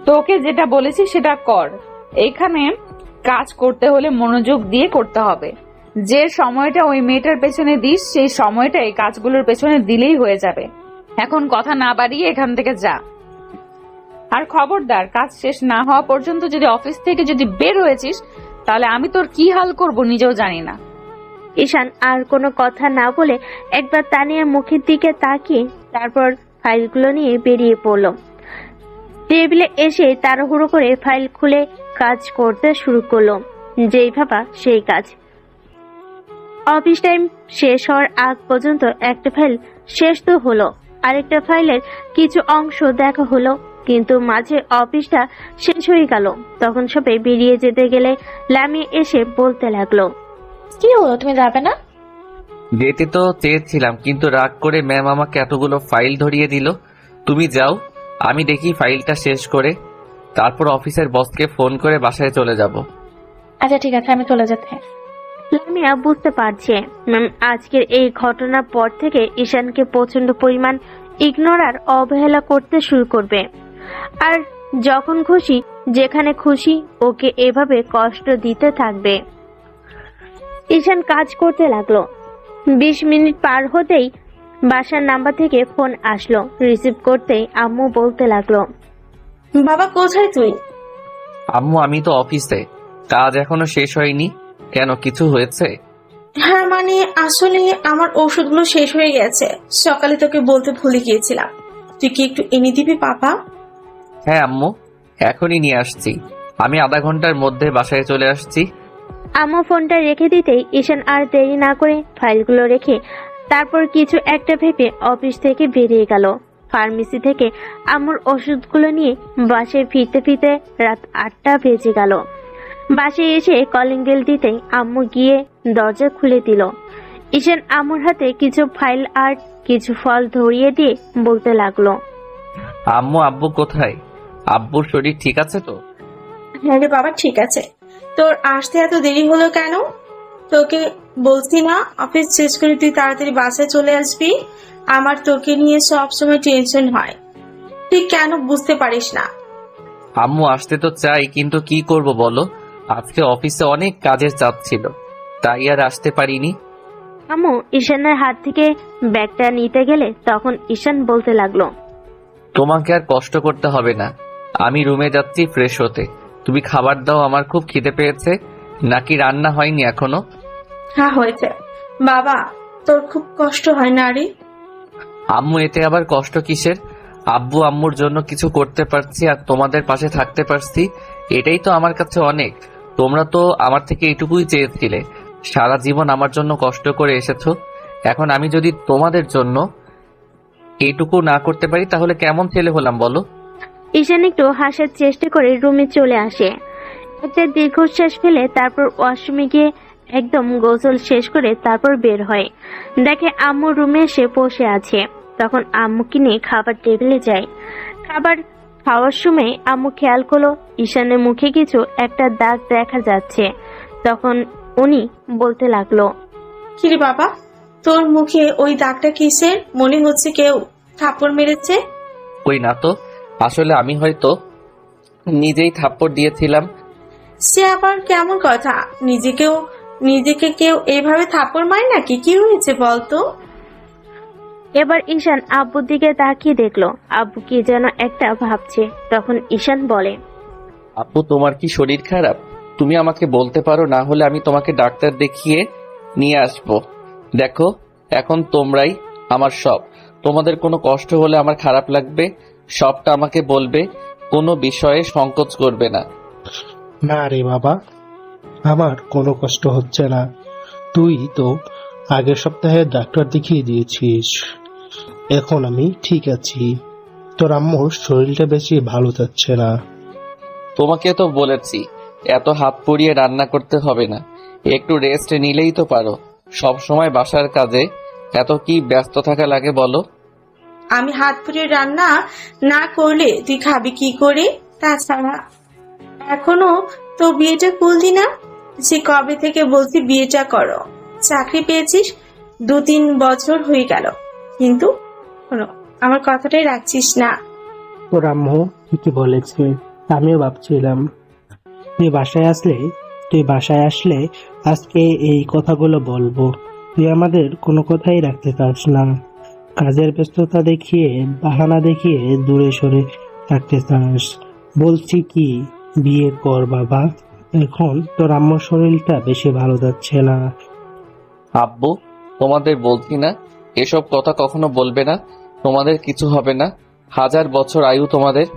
[SPEAKER 3] তোকে যেটা বলেছি সেটা কর। এইখানে কাজ করতে হলে মনোযোগ দিয়ে করতে হবে। যে সময়টা ওই মেয়েটার পেছনে দিস সেই সময়টা এই কাজগুলোর পেছনে দিলেই হয়ে যাবে। এখন কথা না বাড়িয়ে এখান থেকে যা। আর খবরদার, কাজ শেষ না হওয়া পর্যন্ত যদি অফিস থেকে যদি বের হয়েছিস তাহলে আমি তোর কি হাল করব নিজেও জানি না।
[SPEAKER 2] ঈশান আর কোনো কথা না বলে একবার তানিয়ার মুখের দিকে তাকিয়ে তারপর ফাইলগুলো নিয়ে বেরিয়ে পড়ল। টেবিলে এসে তাড়াহুড়ো করে ফাইল খুলে কাজ করতে শুরু করলো। যেই ভাবা সেই কাজ। অফিস টাইম শেষ হওয়ার আগ পর্যন্ত একটা ফাইল শেষ তো হলো, আরেকটা ফাইলের কিছু অংশ দেখা হলো, কিন্তু মাঝে অফিসটা শেষ হয়ে গেল। তখন সবাই বেরিয়ে যেতে গেলে লামি এসে বলতে লাগলো,
[SPEAKER 5] কি হলো, তুমি যাবে না?
[SPEAKER 4] যেতে তো চেয়েছিলাম, কিন্তু রাগ করে ম্যাম আমাকে এতগুলো ফাইল ধরিয়ে দিল। তুমি যাও, আমি দেখি ফাইলটা শেষ করে তারপর অফিসের বসকে ফোন করে বাসায় চলে যাব।
[SPEAKER 5] আচ্ছা ঠিক আছে, আমি চলে যেতে।
[SPEAKER 2] লামিয়া বুঝতে পারছে ম্যাম আজকের এই ঘটনার পর থেকে ঈশানকে প্রচন্ড পরিমাণ ইগনোর আর অবহেলা করতে শুরু করবে, আর যখন খুশি যেখানে খুশি ওকে এভাবে কষ্ট দিতে থাকবে। ঈশান কাজ করতে লাগলো। 20 মিনিট পার হতেই বাসার নাম্বার থেকে ফোন আসলো। রিসিভ করতেই আম্মু বলতে লাগলো,
[SPEAKER 6] বাবা কোথায় তুই?
[SPEAKER 4] আম্মু, আমি তো অফিসে, কাজ এখনো শেষ হয়নি। কেন, কিছু হয়েছে?
[SPEAKER 6] হ্যাঁ মানে আসলে আমার ওষুধগুলো শেষ হয়ে গেছে, সকালে তোকে বলতে ভুলে গিয়েছিলাম। তুই কি একটু এনে দিবি বাবা?
[SPEAKER 4] হ্যাঁ আম্মু, এখনই নিয়ে আসছি। আমি আধা ঘন্টার মধ্যে বাসায় চলে আসছি।
[SPEAKER 2] আম্মু ফোনটা রেখে দিতেই ঈশান আর দেরি না করে ফাইলগুলো রেখে তারপর কিছু একটা ভেবে অফিস থেকে বেরিয়ে গেল। ফার্মেসি থেকে আম্মুর ওষুধগুলো নিয়ে বাসায় ফিরতে ফিরতে রাত 8টা বেজে গেল। বাসায় এসে কলিং বেল দিতেই আম্মু গিয়ে দরজা খুলে দিল। ঈশান আম্মুর হাতে কিছু ফাইল আর কিছু ফল ধরিয়ে দিয়ে বলতে লাগলো,
[SPEAKER 4] আম্মু, আব্বু কোথায়? আব্বুর শরীর ঠিক আছে তো?
[SPEAKER 6] হ্যাঁ রে বাবা, ঠিক আছে। তোর আসতে এত দেরি হলো কেন? তোকে বলছি না অফিস শেষ করে তুই তাড়াতাড়ি বাসায় চলে আসবি? আমার তোকে নিয়ে সবসময় টেনশন হয়, তুই কেন বুঝতে পারিস না?
[SPEAKER 4] আম্মু, আসতে তো চাই, কিন্তু কি করব বলো, আজকে অফিসে অনেক কাজের চাপ ছিল, তাই আর আসতে পারিনি।
[SPEAKER 2] আম্মু ঈশানের হাত থেকে ব্যাগটা নিতে গেলে তখন ঈশান বলতে লাগলো,
[SPEAKER 4] তোমাকে আর কষ্ট করতে হবে না, আমি রুমে যাচ্ছি ফ্রেশ হতে। তুমি খাবার দাও, আমার খুব খিদে পেয়েছে। নাকি রান্না হয়নি এখনো?
[SPEAKER 6] হ্যাঁ হয়েছে। বাবা তোর খুব কষ্ট হয় না রে?
[SPEAKER 4] আম্মু, এতে আবার কষ্ট কিসের? আব্বু আম্মুর জন্য কিছু করতে পারছি আর তোমাদের পাশে থাকতে পারছি, এটাই তো আমার কাছে অনেক। তোমরা তো আমার থেকে এটুকুই চেয়েছিলে, সারা জীবন আমার জন্য কষ্ট করে এসেছো। এখন আমি যদি তোমাদের জন্য এইটুকু না করতে পারি তাহলে কেমন ছেলে হলাম বলো?
[SPEAKER 2] ঈশান একটু হাসার চেষ্টা করে রুমে চলে আসে। একটা দীর্ঘশ্বাস ফেলে তারপর ওয়াশরুমে গিয়ে একদম গোসল শেষ করে তারপর বের হয়। দেখে আম্মু রুমে এসে বসে আছে। তখন আম্মুকে নিয়ে খাবার টেবিলে যায়। খাবার খাওয়ার সময় আম্মু খেয়াল করলো ঈশানের মুখে কিছু একটা দাগ দেখা যাচ্ছে। তখন উনি বলতে লাগলো,
[SPEAKER 6] কিরে বাবা, তোর মুখে ওই দাগটা কিসের? মনে হচ্ছে কেউ থাপ্পড় মেরেছে।
[SPEAKER 4] কই না তো, আসলে আমি হয়তো নিজেই থাপ্পড় দিয়েছিলাম।
[SPEAKER 6] সে আবার কেমন কথা? নিজেকে কেউ এইভাবে থাপ্পড় মারে নাকি? কি হয়েছে বলতো?
[SPEAKER 2] এবার ঈশান আব্বুর দিকে তাকিয়ে দেখলো আব্বু কি যেন একটা ভাবছে। তখন ঈশান বলে,
[SPEAKER 4] আপু, তোমার কি শরীর খারাপ? তুমি আমাকে বলতে পারো, না হলে আমি তোমাকে ডাক্তার দেখিয়ে নিয়ে আসবো। দেখো, এখন তোমরাই আমার সব। তোমাদের কোনো কষ্ট হলে আমার খারাপ লাগবে, সবটা আমাকে বলবে, কোনো বিষয়ে সংকোচ করবে না।
[SPEAKER 7] না রে বাবা, আমার কোনো কষ্ট হচ্ছে না। তুই তো আগের সপ্তাহে ডাক্তার দেখিয়ে দিয়েছিস। এখন আমি ঠিক আছি। তোর আম্মুর শরীরটা বেশি ভালো যাচ্ছে না।
[SPEAKER 4] তোমাকে তো বলেছি এত হাত পুড়িয়ে রান্না করতে হবে না, একটু রেস্ট নিলেই তো পারো। সব সময় বাসার কাজে এত কি ব্যস্ত থাকা লাগে বলো?
[SPEAKER 6] আমি হাত পুড়িয়ে রান্না না করলে তুই খাবি কি করে? তাছাড়া এখনো তো বিয়েটা করলি না। সে কবে থেকে বলছি বিয়েটা করো, চাকরি পেয়েছিস 2-3 বছর হয়ে গেল, কিন্তু শোনো, আমার কথাটাই রাখছিস না।
[SPEAKER 7] তোর আম্মু ঠিকই বলেছে। আমিও ভাবছিলাম তুই বাসায় আসলে আজকে এই কথাগুলো বলবো। তুই আমাদের কোনো কথাই রাখতে চাস না। কাজের ব্যস্ততা দেখিয়ে, বাহানা দেখিয়ে দূরে সরে রাখতে চাস। বলছি কি, বিয়ে কর বাবা। এখন তোর আম্মুর শরীরটা বেশি ভালো যাচ্ছে না।
[SPEAKER 4] আব্বু, তোমাদের বলছি না এসব কথা কখনো বলবে না, তোমাদের কিছু হবে না। 1000 বছর আয়ু তোমাদের।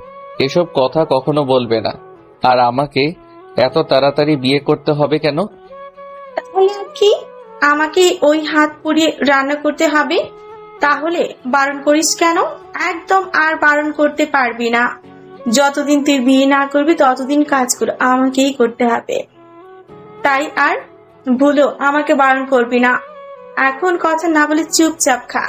[SPEAKER 4] এসব কথা কখনো বলবে না। আর আমাকে এত তাড়াতাড়ি বিয়ে করতে হবে কেন?
[SPEAKER 6] তাহলে কি আমাকে ওই হাত পুড়িয়ে রান্না করতে হবে? তাহলে বারণ করিস কেন? একদম আর বারণ করতে পারবি না। যতদিন তুই বিয়ে না করবি ততদিন কাজগুলো আমাকেই করতে হবে। তাই আর ভুলো আমাকে বারণ করবি না। এখন কথা না বলে চুপচাপ খা।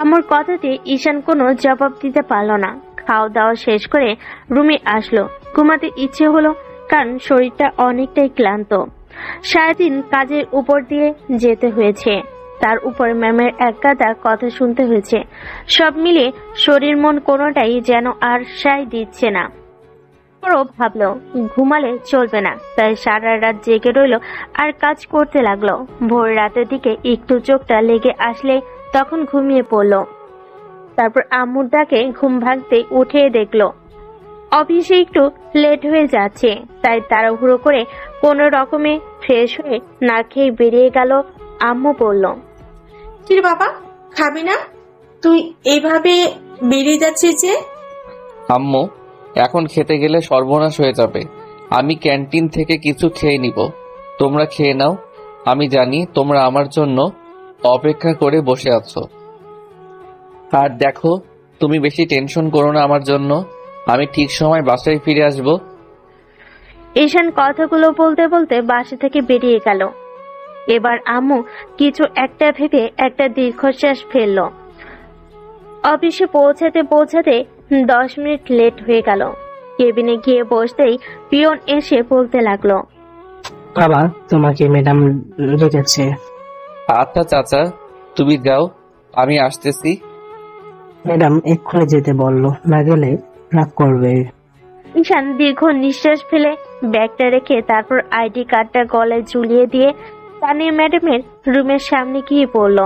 [SPEAKER 2] আমার কথাতে ঈশান কোনো জবাব দিতে পারল না। খাওয়া দাওয়া শেষ করে রুমে আসলো। ঘুমাতে ইচ্ছে হলো, কারণ শরীরটা অনেকটাই ক্লান্ত। সারাদিন কাজের উপর দিয়ে যেতে হয়েছে, তার উপর ম্যামের এক গাদা কথা শুনতে হয়েছে। সব মিলে শরীর মন কোনোটাই যেন আর সায় দিচ্ছে না। ওরও ভাবলো ঘুমালে চলবে না, তাই সারা রাত জেগে রইল আর কাজ করতে লাগলো। ভোর রাতের দিকে একটু চোখটা লেগে আসলে তখন ঘুমিয়ে পড়লো। তারপর আম্মুর ডাকে ঘুম ভাঙতে উঠে দেখলো অফিসে একটু লেট হয়ে যাচ্ছে, তাই তাড়াহুড়ো করে কোনো রকমে ফ্রেশ হয়ে না খেয়ে বেরিয়ে গেল। আম্মু বলল,
[SPEAKER 6] কি রে বাবা, খাবি না? তুই এইভাবে বেরিয়ে যাচ্ছিস যে?
[SPEAKER 4] আম্মু, এখন খেতে গেলে সর্বনাশ হয়ে যাবে। আমি ক্যান্টিন থেকে কিছু খেয়ে নিব, তোমরা খেয়ে নাও। আমি জানি তোমরা আমার জন্য অপেক্ষা করে বসে আছো। আর দেখো, তুমি বেশি টেনশন করো না আমার জন্য। আমি ঠিক সময় বাসায় ফিরে আসব।
[SPEAKER 2] ঈশান কথাগুলো বলতে বলতে বাসা থেকে বেরিয়ে গেল। এবার আম্মু কিছু একটা ভেবে একটা দীর্ঘশ্বাস ফেলল। অফিসে পৌঁছাতে 10 মিনিট লেট হয়ে গেল। কেবিনে গিয়ে বসতেই পিয়ন এসে বলতে লাগলো,
[SPEAKER 8] বাবা, তোমাকে ম্যাডাম রেখেছে।
[SPEAKER 4] আচ্ছা চাচা, তুমি যাও, আমি আসতেছি।
[SPEAKER 8] ম্যাডাম এক্ষুনি যেতে বললো, না গেলে রাগ করবে।
[SPEAKER 2] ঈশান দীর্ঘ নিঃশ্বাস ফেলে ব্যাগটা রেখে তারপর আইডি কার্ডটা গলায় ঝুলিয়ে দিয়ে তানিয়া ম্যাডামের রুমের সামনে গিয়ে পড়ল।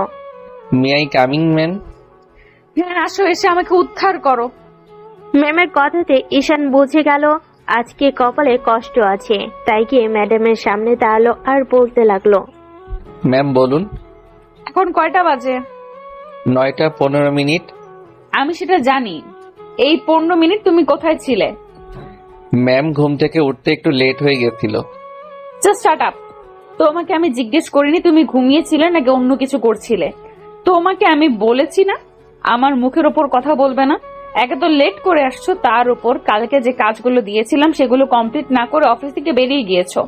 [SPEAKER 4] May I coming ma'am?
[SPEAKER 3] হ্যাঁ, আসো, এসে আমাকে উদ্ধার করো।
[SPEAKER 2] ম্যামের কথাতে ঈশান বুঝে গেল আজকে কপালে কষ্ট আছে, তাই গিয়ে ম্যাডামের সামনে দাঁড়ালো আর বলতে লাগলো,
[SPEAKER 4] ম্যাম বলুন।
[SPEAKER 3] এখন কয়টা বাজে?
[SPEAKER 4] 9:15।
[SPEAKER 3] আমি সেটা জানি। এই 15 মিনিট তুমি কোথায় ছিলে?
[SPEAKER 4] ম্যাম, ঘুম থেকে উঠতে একটু লেট হয়ে গেছিল।
[SPEAKER 3] Just shut up. তোমাকে আমি জিজ্ঞেস করিনি তুমি ঘুমিয়েছিলে নাকি অন্য কিছু করছিলে। তোমাকে আমি বলেছি না আমার মুখের ওপর কথা বলবে না। একে তো লেট করে আসছো, তার উপর কালকে যে কাজগুলো দিয়েছিলাম সেগুলো কমপ্লিট না করে অফিস থেকে বেরিয়ে গিয়েছো।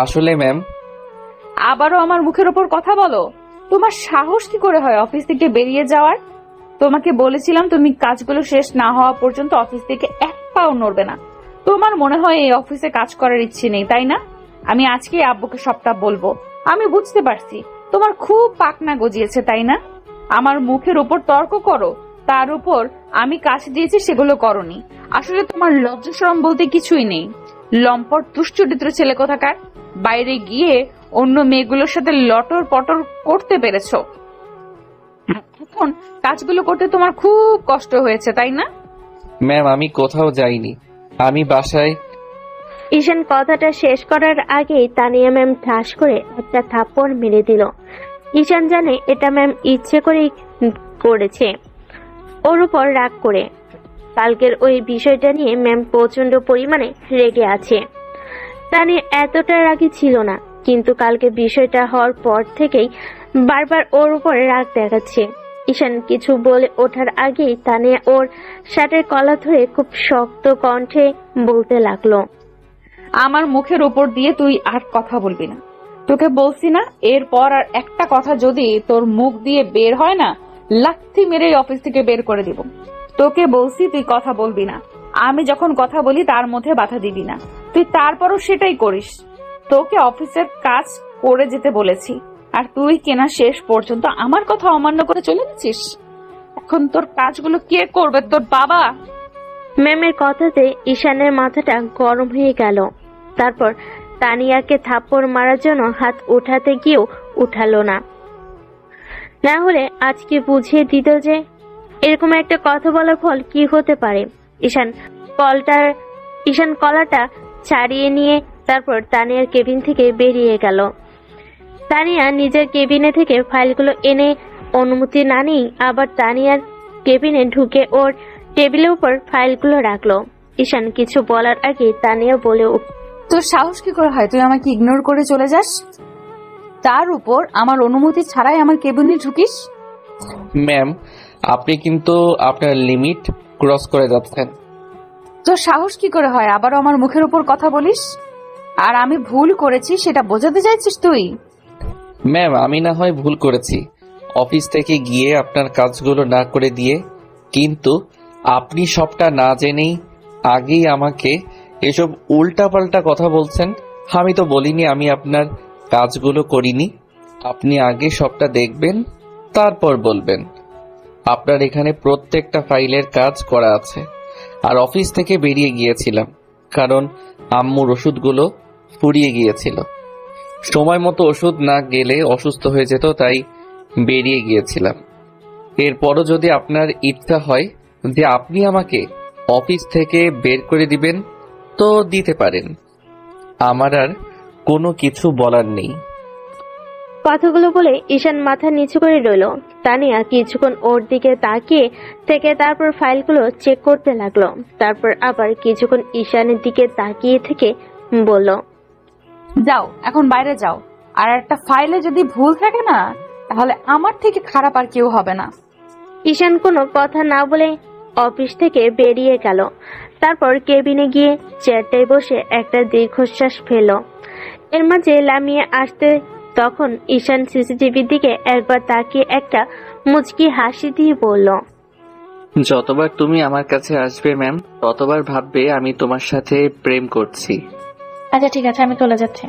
[SPEAKER 4] আসলে ম্যাম।
[SPEAKER 3] আবারও আমার মুখের ওপর কথা বলো? তোমার সাহস কি করে হয় অফিস থেকে বেরিয়ে যাওয়ার? তোমাকে বলেছিলাম তুমি কাজগুলো শেষ না হওয়া পর্যন্ত অফিস থেকে এক পাও নড়বে না। তোমার মনে হয় এই অফিসে কাজ করার ইচ্ছে নেই, তাই না? আমি আজকে আব্বুকে সবটা বলবো। আমি বুঝতে পারছি তোমার খুব পাকনা গজিয়েছে, তাই না? আমার মুখের উপর তর্ক করো, তার উপর আমি কাজ দিয়েছি সেগুলো করনি। আসলে তোমার লজ্জা শরম বলতে কিছুই নেই। লম্পট দুশ্চরিত্র ছেলে কোথাকার। বাইরে গিয়ে অন্য মেয়েগুলোর সাথে লটর পটর করতে পেরেছো। এখন কাজগুলো করতে তোমার খুব কষ্ট হয়েছে, তাই না?
[SPEAKER 4] ম্যাম, আমি কোথাও যাইনি, আমি বাসায়।
[SPEAKER 2] ঈশান কথাটা শেষ করার আগেই তানিয়া ম্যাম ঠাস করে একটা থাপ্পড় মেরে দিল। ঈশান জানে এটা ম্যাম ইচ্ছে করেই করেছে, ওর উপর রাগ করে। কালকের ওই বিষয়টা নিয়ে ম্যাম প্রচন্ড পরিমাণে রেগে আছে। তানিয়া এতটা রাগী ছিল না, কিন্তু কালকে বিষয়টা হওয়ার পর থেকেই বারবার ওর উপর রাগ দেখাচ্ছে। ঈশান কিছু বলে ওঠার আগেই তানিয়া ওর শার্টের কলার ধরে খুব শক্ত কণ্ঠে বলতে লাগলো,
[SPEAKER 3] আমার মুখের উপর দিয়ে তুই আর কথা বলবি না। তোকে বলছি না, এরপর আর একটা কথা যদি তোর মুখ দিয়ে বের হয় না, লাথি মেরে অফিস থেকে বের করে দিব। তোকে বলছি তুই কথা বলবি না। আমি যখন কথা বলি তার মধ্যে বাধা দিবি না। তুই তারপরও সেটাই করিস। তোকে অফিসের কাজ করে যেতে বলেছি, আর তুই কেনা শেষ পর্যন্ত আমার কথা অমান্য করে চলে গেছিস। এখন তোর কাজগুলো কে করবে? তোর বাবা।
[SPEAKER 2] ম্যামের কথাতে ঈশানের মাথাটা গরম হয়ে গেল। তারপর তানিয়াকে থাপ্পড় মারার জন্য হাত উঠাতে গিয়েও উঠালো না। না হলে আজকে বুঝিয়ে দিত যে এরকম একটা কথা বলার ফল কি হতে পারে। ঈশান কলাটা ছাড়িয়ে নিয়ে তারপর তানিয়ার কেবিন থেকে বেরিয়ে গেল। তানিয়া নিজের কেবিনে থেকে ফাইলগুলো এনে অনুমতি না নিয়ে আবার তানিয়ার কেবিনে ঢুকে ওর টেবিলের উপর ফাইলগুলো রাখলো। ঈশান কিছু বলার আগে তানিয়া বলে উঠল,
[SPEAKER 3] তোর সাহস কি করে হয় তুই আমাকে ইগনোর করে চলে যাস? তার উপর আমার অনুমতি ছাড়াই আমার কেবিনে ঢুকিস?
[SPEAKER 4] ম্যাম, আপনি কিন্তু আপনার লিমিট ক্রস করে যাচ্ছেন।
[SPEAKER 3] তোর সাহস কি করে হয় আবারও আমার মুখের উপর কথা বলিস? আর আমি ভুল করেছি সেটা বোঝাতে চাইছিস তুই?
[SPEAKER 4] ম্যাম, আমি না হয় ভুল করেছি অফিস থেকে গিয়ে আপনার কাজগুলো না করে দিয়ে, কিন্তু আপনি সবটা না জেনেই আগেই আমাকে এসব উল্টাপাল্টা কথা বলছেন। আমি তো বলিনি আমি আপনার কাজগুলো করিনি। আপনি আগে সবটা দেখবেন, তারপর বলবেন। আপনার এখানে প্রত্যেকটা ফাইলের কাজ করা আছে। আর অফিস থেকে বেরিয়ে গিয়েছিলাম কারণ আম্মুর ওষুধগুলো ফুরিয়ে গিয়েছিল। সময় মতো ওষুধ না গেলে অসুস্থ হয়ে যেত, তাই বেরিয়ে গিয়েছিলাম। এরপরও যদি আপনার ইচ্ছা হয় যে আপনি আমাকে অফিস থেকে বের করে দিবেন তো দিতে পারেন। আমার আর কোনো কিছু বলার নেই।
[SPEAKER 2] কথাগুলো বলে ঈশান মাথা নিচু করে রইল। তানিয়া কিছুক্ষণ ওর দিকে তাকিয়ে থেকে তারপর ফাইলগুলো চেক করতে লাগলো। তারপর আবার কিছুক্ষণ ঈশানের দিকে তাকিয়ে থেকে বলল,
[SPEAKER 3] যাও, এখন বাইরে যাও। আর একটা ফাইলে যদি ভুল থাকে না, তাহলে আমার থেকে খারাপ আর কেউ হবে না।
[SPEAKER 2] ঈশান কোনো কথা না বলে অফিস থেকে বেরিয়ে গেল। তারপর কেবিনে গিয়ে চেয়ারটায় বসে একটা দীর্ঘশ্বাস ফেলল। এর মাঝে লামিয়ে আসতে তখন ঈশান সিসিটিভির দিকে একবার তাকিয়ে একটা মুচকি হাসি দিয়ে বলল,
[SPEAKER 4] যতবার তুমি আমার কাছে আসবে ম্যাম, ততবার ভাববে আমি তোমার সাথে প্রেম করছি।
[SPEAKER 5] আচ্ছা ঠিক আছে, আমি চলে যাচ্ছি।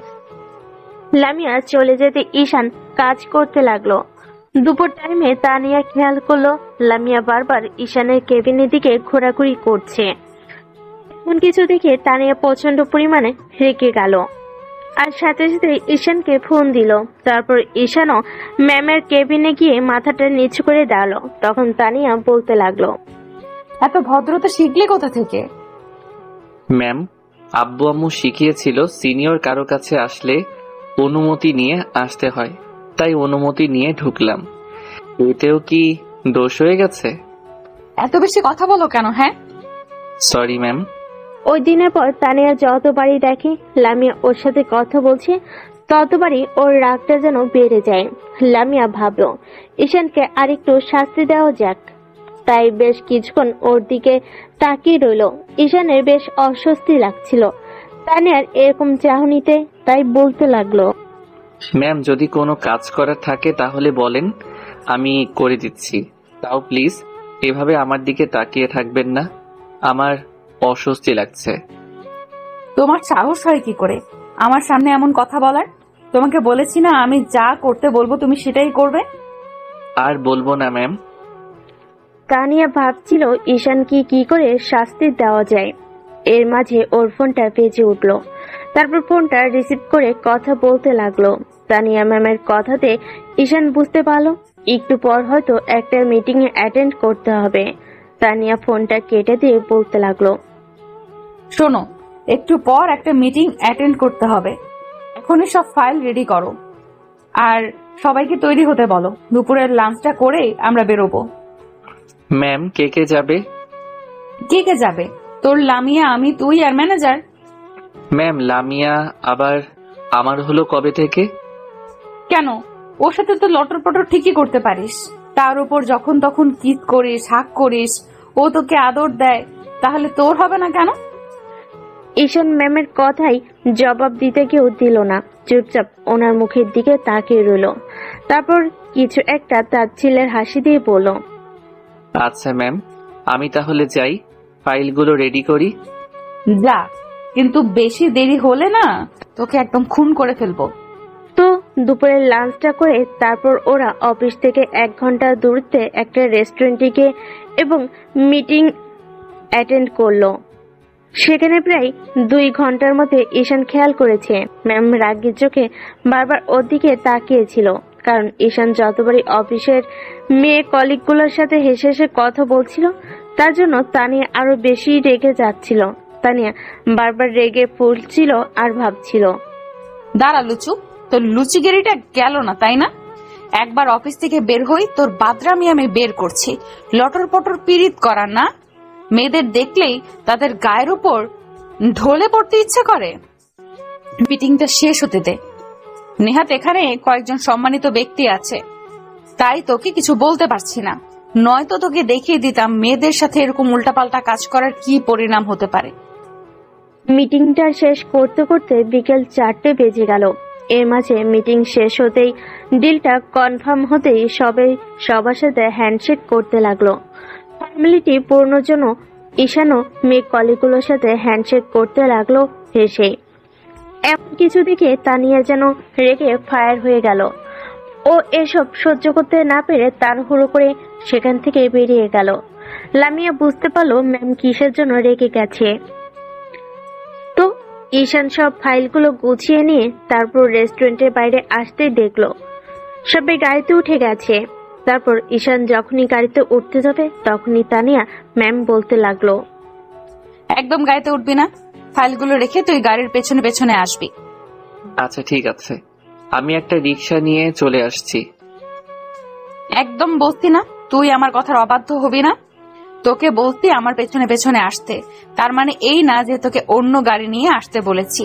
[SPEAKER 2] লামিয়া চলে যেতে ঈশান কাজ করতে লাগলো। দুপুর টাইমে তানিয়া খেয়াল করলো লামিয়া বারবার ঈশানের কেবিনের দিকে ঘোরাঘুরি করছে। এমন কিছু দেখে তানিয়া প্রচন্ড পরিমাণে রেগে গেল আর সাথে সাথে ঈশানকে ফোন দিল। তারপর ঈশানও ম্যামের কেবিনে গিয়ে মাথাটা নিচু করে দাঁড়ালো। তখন তানিয়া বলতে লাগলো,
[SPEAKER 3] এত ভদ্রতা শিখলে কোথা থেকে?
[SPEAKER 4] ম্যাম, আব্বু আম্মু শিখিয়েছিল সিনিয়র কারো কাছে আসলে অনুমতি নিয়ে আসতে হয়, তাই অনুমতি নিয়ে ঢুকলাম। এতেও কি দোষ হয়ে গেছে?
[SPEAKER 3] এত বেশি কথা বলো কেন? হ্যাঁ,
[SPEAKER 4] সরি ম্যাম।
[SPEAKER 2] ওই দিনের পর তানিয়া যতবারই দেখে লামিয়া ওর সাথে কথা বলছে ততবারই ওর রাগটা যেন বেড়ে যায়। লামিয়া ভাবলো ঈশানকে আরেকটু শাস্তি দেওয়া যাক, তাই বেশ কিছুক্ষণ ওর দিকে তাকিয়ে রইল। ঈশানের বেশ অস্বস্তি লাগছিল তানিয়ার এরকম চাহনিতে, তাই বলতে লাগলো,
[SPEAKER 4] ম্যাম, যদি কোনো কাজ করার থাকে তাহলে বলেন, আমি করে দিচ্ছি। তাও প্লিজ এভাবে আমার দিকে তাকিয়ে থাকবেন না, আমার অস্বস্তি লাগছে।
[SPEAKER 3] তোমার সাহস হয় কি করে আমার সামনে এমন কথা বলার? তোমাকে বলেছি না আমি যা করতে বলবো তুমি সেটাই করবে।
[SPEAKER 4] আর বলবো না ম্যাম।
[SPEAKER 2] তানিয়া ভাবছিল ঈশানকে কি করে শাস্তি দেওয়া যায়। এর মাঝে ওর ফোনটা বেজে উঠল। তারপর ফোনটা রিসিভ করে কথা বলতে লাগলো। তানিয়া ম্যামের কথাতে ঈশান বুঝতে পারলো একটু পর হয়তো একটা মিটিং এ অ্যাটেন্ড করতে হবে। তানিয়া ফোনটা কেটে দিয়ে বলতে লাগলো,
[SPEAKER 3] শোনো, একটু পর একটা মিটিং অ্যাটেন্ড করতে হবে। এখনই সব ফাইল রেডি করো আর সবাইকে তৈরি হতে বলো। দুপুরের লাঞ্চটা করে আমরা বেরোবো।
[SPEAKER 4] ম্যাম, কে কে যাবে?
[SPEAKER 3] কে কে যাবে? তোর লামিয়া, আমি, তুই আর ম্যানেজার।
[SPEAKER 4] ম্যাম, লামিয়া আবার আমার হলো কবে থেকে?
[SPEAKER 3] কেন, ওর সাথে তো লটর পটর ঠিকই করতে পারিস, তার উপর যখন তখন কিস করিস, হাক করিস, ও তোকে আদর দেয়, তাহলে তোর হবে না কেন?
[SPEAKER 2] ঈশান ম্যামের কথাই জবাব দিতে কেউ দিল না, চুপচাপ ওনার মুখের দিকে তাকিয়ে রইল। তারপর কিছু একটা তাচ্ছিল্যের হাসি দিয়ে বলল,
[SPEAKER 4] আচ্ছা ম্যাম, আমি তাহলে যাই, ফাইলগুলো রেডি করি।
[SPEAKER 3] যা, কিন্তু বেশি দেরি হলে না তোকে একদম খুন করে ফেলবো।
[SPEAKER 2] তো দুপুরের লাঞ্চটা করে তারপর ওরা অফিস থেকে 1 ঘন্টা দূরত্বে একটা রেস্টুরেন্টে গিয়ে এবং মিটিং অ্যাটেন্ড করলো। সেখানে প্রায় 2 ঘন্টার মধ্যে ঈশান খেয়াল করেছে ম্যাম রাগী চোখে বারবার ওর দিকে তাকিয়েছিল, কারণ ঈশান যতবারই অফিসের মেয়ে কলিগগুলোর সাথে হেসে হেসে কথা বলছিল, তার জন্য তানিয়া আরো বেশি রেগে যাচ্ছিল। তানিয়া বারবার রেগে ফুলছিল আর ভাবছিল,
[SPEAKER 3] দাঁড়া লুচু, তোর লুচিগেরিটা গেল না তাই না? একবার অফিস থেকে বের হই তোর বাদরামি আমি বের করছি। লটর পটর পীড়িত করার না, মেয়েদের দেখলেই তাদের গায়ের উপর ঢলে পড়তে ইচ্ছে করে। মিটিংটা শেষ হতে দে। নেহাত এখানে কয়েকজন সম্মানিত ব্যক্তি আছে, তাই তোকে কিছু বলতে পারছি না, নয়তো তোকে দেখিয়ে দিতাম মেয়েদের সাথে এরকম উল্টাপাল্টা কাজ করার কি পরিণাম হতে পারে।
[SPEAKER 2] মিটিংটা শেষ করতে করতে বিকেল 4টে বেজে গেল। এর মাঝে মিটিং শেষ হতেই ডিলটা কনফার্ম হতেই সবার সাথে হ্যান্ডশেক করতে লাগলো। ফর্মালিটি পূর্ণর জন্য ঈশানও মেয়ে কলিগুলোর সাথে হ্যান্ডশেক করতে লাগলো হেসে। এমন কিছু দেখে তানিয়া যেন রেগে ফায়ার হয়ে গেল। ও এসব সহ্য করতে না পেরে তাড়াহুড়ো করে সেখান থেকে বেরিয়ে গেল। লামিয়া বুঝতে পারলো ম্যাম কিসের জন্য রেগে গেছে। তো ঈশান সব ফাইলগুলো গুছিয়ে নিয়ে তারপর রেস্টুরেন্টের বাইরে আসতেই দেখলো সবাই গাড়িতে উঠে গেছে। তারপর ঈশান যখনই গাড়িতে উঠতে যাবে তখনই তানিয়া ম্যাম বলতে লাগলো,
[SPEAKER 3] একদম গাড়িতে উঠবি না, ফাইলগুলো রেখে তুই গাড়ির পেছনে পেছনে আসবি।
[SPEAKER 4] আচ্ছা ঠিক আছে, আমি একটা রিক্সা নিয়ে চলে আসছি।
[SPEAKER 3] একদম বলছি না তুই আমার কথার অবাধ্য হবি না? তোকে বলছি আমার পেছনে পেছনে আসতে, তার মানে এই না যে তোকে অন্য গাড়ি নিয়ে আসতে বলেছি।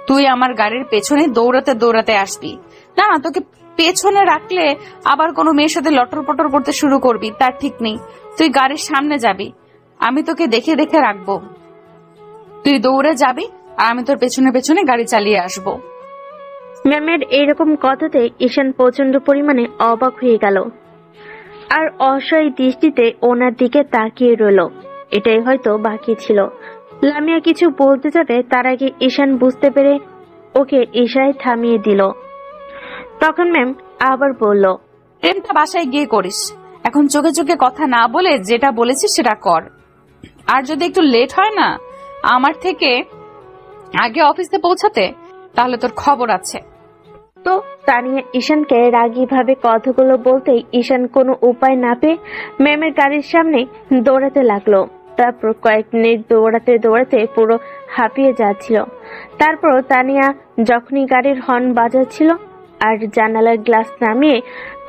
[SPEAKER 3] তুই আমার গাড়ির পেছনে দৌড়াতে দৌড়াতে আসবি। না না, তোকে পেছনে রাখলে আবার কোনো মেয়ের সাথে লটর পটর করতে শুরু করবি, তার ঠিক নেই। তুই গাড়ির সামনে যাবি, আমি তোকে দেখে দেখে রাখবো। তুই দৌড়ে যাবি আর আমি তোর পেছনে পেছনে গাড়ি চালিয়ে আসবো।
[SPEAKER 2] ম্যামের এইরকম কথাতে ঈশান প্রচন্ড পরিমাণে অবাক হয়ে গেল আর অসহায় দৃষ্টিতে ওনার দিকে তাকিয়ে রইল। এটাই হয়তো বাকি ছিল। লামিয়া কিছু বলতে যাবে তার আগে ঈশান বুঝতে পেরে ওকে ইশারায় থামিয়ে দিল। তখন ম্যাম আবার বলল,
[SPEAKER 3] প্রেমটা বাসায় গিয়ে করিস, এখন চোখে চোখে কথা না বলে যেটা বলেছিস সেটা কর। আর যদি একটু লেট হয় না আমার থেকে আগে অফিসে পৌঁছাতে, তাহলে তোর খবর আছে।
[SPEAKER 2] তো তানিয়া ঈশানকে রাগী ভাবে কথাগুলো বলতেই ঈশান কোনো উপায় না পেয়ে ম্যামের গাড়ির সামনে দৌড়াতে লাগলো। তারপর কয়েক মিনিট দৌড়াতে দৌড়াতে পুরো হাঁপিয়ে যাচ্ছিল। তারপর তানিয়া যখনই গাড়ির হর্ন বাজাচ্ছিল আর জানালার গ্লাস নামিয়ে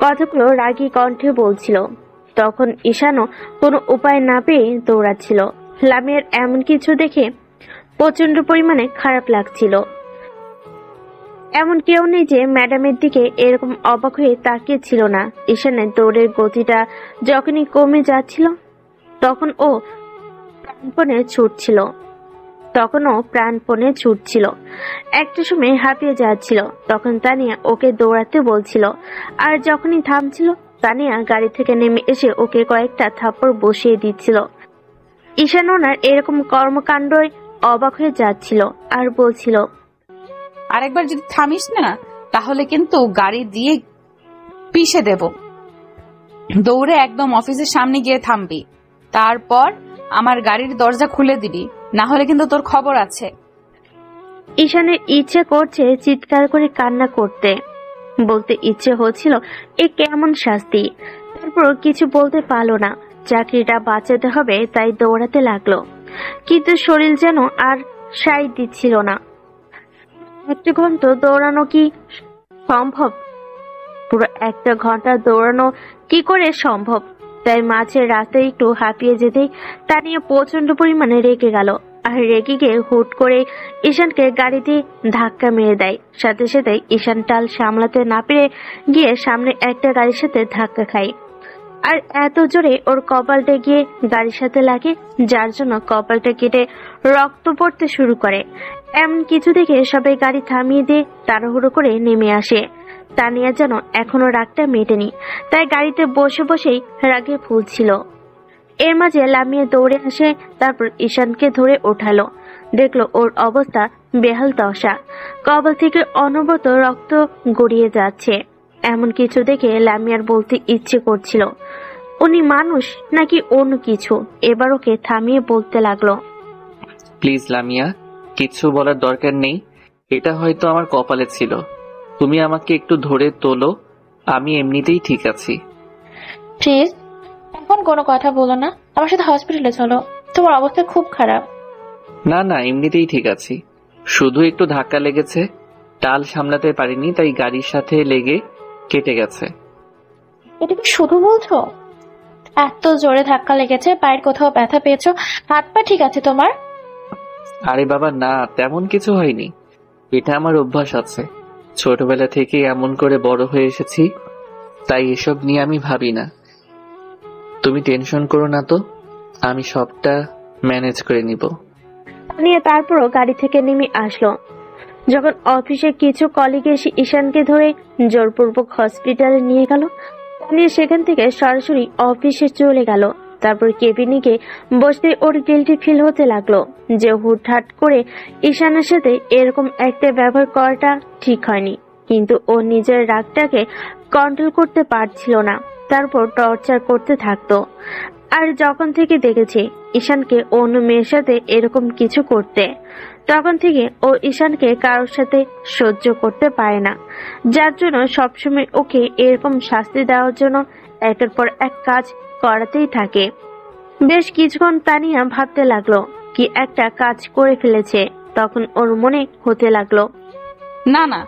[SPEAKER 2] কথাগুলো রাগী কণ্ঠে বলছিল, তখন ঈশানও কোনো উপায় না পেয়ে দৌড়াচ্ছিল। লামিয়ার এমন কিছু দেখে প্রচন্ড পরিমাণে খারাপ লাগছিল। এমন কেউ নেই যে ম্যাডামের দিকে এরকম অবাক হয়ে তাকিয়েছিল না। ঈশানের দৌড়ের গতিটা যখনই কমে যাচ্ছিল তখন ও প্রাণপণে ছুটছিল। একটা সময় হাঁপিয়ে যাচ্ছিল। তখন তানিয়া ওকে দৌড়াতে বলছিল, আর যখনই থামছিল তানিয়া গাড়ি থেকে নেমে এসে ওকে কয়েকটা থাপ্পড় বসিয়ে দিচ্ছিল। ঈশান ওনার এরকম কর্মকাণ্ড অবাক হয়ে যাচ্ছিল আর বলছিল,
[SPEAKER 3] আরেকবার যদি থামিস না তাহলে কিন্তু গাড়ি দিয়ে পিষে দেব। দৌড়ে একদম অফিসের সামনে গিয়ে থামবি, তারপর আমার গাড়ির দরজা খুলে দিবি, না হলে কিন্তু তোর খবর আছে।
[SPEAKER 2] ঈশানের ইচ্ছে করছে চিৎকার করে কান্না করতে, বলতে ইচ্ছে হচ্ছিল এ কেমন শাস্তি। তারপর কিছু বলতে পারলো না। চাকরিটা বাঁচাতে হবে তাই দৌড়াতে লাগলো, কিন্তু শরীর যেন আর সাই দিচ্ছিল না। 1 ঘন্টা দৌড়ানো কি সম্ভব? পুরো 1 ঘন্টা দৌড়ানো কি করে সম্ভব? তাই মাঝের রাস্তায় একটু হাঁপিয়ে যেতেই তানিয়া প্রচন্ড পরিমাণে রেগে গেল। আর রেগে গিয়ে হুট করে ঈশানকে গাড়ি দিয়ে ধাক্কা মেরে দেয়। সাথে সাথে ঈশান টাল সামলাতে না পেরে গিয়ে সামনে একটা গাড়ির সাথে ধাক্কা খায়। আর এত জোরে ওর কপালটা গিয়ে গাড়ির সাথে লাগে, যার জন্য কপালটা কেটে রক্ত পড়তে শুরু করে। এমন কিছু দেখে সবাই গাড়ি থামিয়ে দিয়ে তাড়াহুড়ো করে নেমে আসে। তানিয়া যেন এখনো রাগটা মেটেনি, তাই গাড়িতে বসে বসেই রাগে ফুলছিল। এর মাঝে লামিয়া দৌড়ে আসে, তারপর ঈশানকে ধরে ওঠালো। দেখলো ওর অবস্থা বেহাল দশা, কপাল থেকে অনবরত রক্ত গড়িয়ে যাচ্ছে। এমন কিছু দেখে লামিয়ার বলতে ইচ্ছে করছিল, উনি মানুষ নাকি অন্য কিছু। এবার ওকে থামিয়ে বলতে লাগলো,
[SPEAKER 4] প্লিজ লামিয়া, কিছু বলার দরকার নেই, এটা হয়তো আমার কপালে ছিল। তুমি আমাকে একটু ধরে তোলো, আমি এমনিতেই ঠিক আছি।
[SPEAKER 5] প্লিজ এখন কোনো কথা বলো না, আমার সাথে হসপিটালে চলো, তোমার অবস্থা খুব খারাপ।
[SPEAKER 4] না না, এমনিতেই ঠিক আছি, শুধু একটু ধাক্কা লেগেছে, টাল সামলাতে পারিনি, তাই গাড়ির সাথে লেগে কেটে গেছে।
[SPEAKER 5] এটা কি শুধু বলছো? এত জোরে ধাক্কা লেগেছে, পায়ের কোথাও ব্যথা পেয়েছো? হাত পা ঠিক আছে তোমার?
[SPEAKER 4] আরে বাবা না, তেমন কিছু হয়নি, এটা আমার অভ্যাস আছে, ছোটবেলা থেকে এমন করে বড় হয়ে এসেছি, তাই এসব নিয়ে আমি ভাবি না। তুমি টেনশন করো না তো, আমি সবটা ম্যানেজ করে নিব।
[SPEAKER 2] নিয়ে তারপরও গাড়ি থেকে নেমে আসলো। যখন অফিসে কিছু কলিগ এসে ঈশানকে ধরে জোরপূর্বক হসপিটালে নিয়ে গেল, নিয়ে সেখান থেকে সরাসরি অফিসে চলে গেল। তারপর কেবিনে গিয়ে বসতে ওর গিল্টি ফিল হতে লাগলো যে হুটহাট করে ঈশানের সাথে এরকম একটা ব্যবহার করাটা ঠিক হয়নি, কিন্তু ও নিজের রাগটাকে কন্ট্রোল করতে পারছিল না। তারপর টর্চার করতে থাকতো। আর যখন থেকে দেখেছে ঈশানকে অন্য মেয়ের সাথে এরকম কিছু করতে, তখন থেকে ও ঈশানকে কারোর সাথে সহ্য করতে পারে না, যার জন্য সবসময় ওকে এরকম শাস্তি দেওয়ার জন্য একের পর এক কাজ করাতেই থাকে। বেশ কিছুক্ষণ তানিয়া ভাবতে লাগলো কি একটা কাজ করে ফেলেছে। তখন ওর মনে হতে লাগলো,
[SPEAKER 3] না না,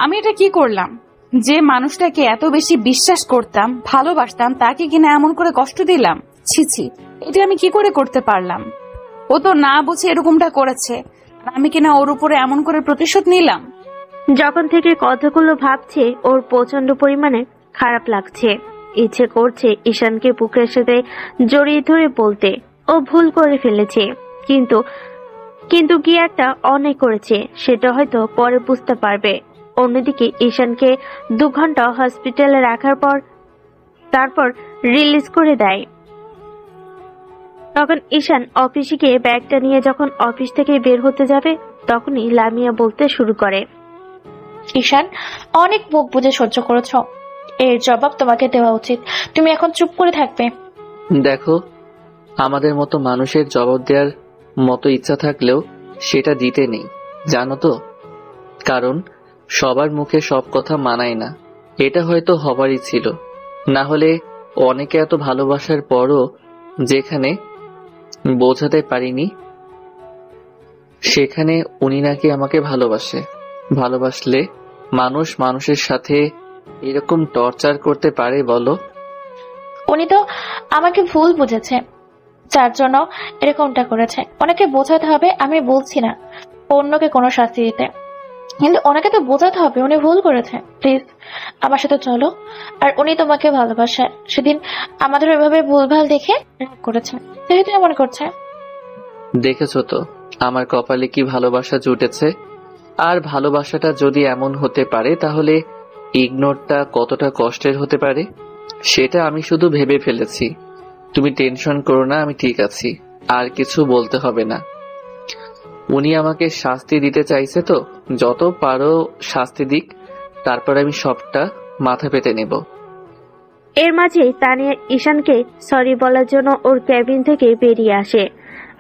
[SPEAKER 3] আমি এটা কি করলাম? যে মানুষটাকে এত বেশি বিশ্বাস করতাম, ভালোবাসতাম, তাকে কিনা এমন করে কষ্ট দিলাম। ছি ছি, এটা আমি কি করে করতে পারলাম? ও তো না বুঝে এরকমটা করেছে, আর আমি কিনা ওর উপরে এমন করে প্রতিশোধ নিলাম।
[SPEAKER 2] যখন থেকে কথাগুলো ভাবছে ওর প্রচন্ড পরিমাণে খারাপ লাগছে। ইচ্ছে করছে ঈশানকে বুকের সাথে জড়িয়ে ধরে বলতে ও ভুল করে ফেলেছে, কিন্তু কিন্তু কি একটা অন্যায় করেছে সেটা হয়তো পরে বুঝতে পারবে। অন্যদিকে ঈশানকে 2 ঘন্টা হসপিটালে রাখার পর তারপর রিলিজ করে দেয়। তখন ঈশান অফিসে গিয়ে ব্যাগটা নিয়ে যখন অফিস থেকে বের হতে যাবে, তখনই লামিয়া বলতে শুরু করে,
[SPEAKER 5] ঈশান, অনেক মুখ বুঝে সহ্য করেছো, এর জবাব তোমাকে দেওয়া উচিত। তুমি এখন চুপ করে থাকবে?
[SPEAKER 4] দেখো, আমাদের মতো মানুষের জবাব দেওয়ার মতো ইচ্ছা থাকলেও সেটা দিতে নেই, জানো তো, কারণ সবার মুখে সব কথা মানায় না। এটা হয়তো হবারই ছিল, না হলে অনেকে এত ভালোবাসার পরও যেখানে বোঝাতে পারিনি সেখানে উনি নাকি আমাকে ভালোবাসলে মানুষ মানুষের সাথে এরকম টর্চার করতে পারে বলো?
[SPEAKER 5] উনি তো আমাকে ভুল বুঝেছে, যার জন্য এরকমটা করেছে। ওনাকে বোঝাতে হবে, আমি বলছি না অন্যকে কোনো শাস্তি দিতে, কিন্তু ওনাকে তো বোঝাতে হবে উনি ভুল করেছে। প্লিজ আমার সাথে চলো। আর উনি তোমাকে ভালোবাসে, সেদিন আমাদের ওইভাবে ভুলভাল দেখে রাগ করেছে, যেহেতু এমন করছে।
[SPEAKER 4] দেখেছো তো আমার কপালে কি ভালোবাসা জুটেছে, আর ভালোবাসাটা যদি এমন হতে পারে তাহলে ইগনোরটা কতটা কষ্টের হতে পারে সেটা আমি শুধু ভেবে ফেলেছি। তুমি টেনশন করো না, আমি ঠিক আছি, আর কিছু বলতে হবে না। উনি আমাকে শাস্তি দিতে চাইছে তো যত পারো শাস্তি দিক, তারপর আমি সবটা মাথা পেতে নেব।
[SPEAKER 2] এর মাঝে তানিয়া ঈশানকে সরি বলার জন্য ওর ক্যাবিন থেকে বেরিয়ে আসে।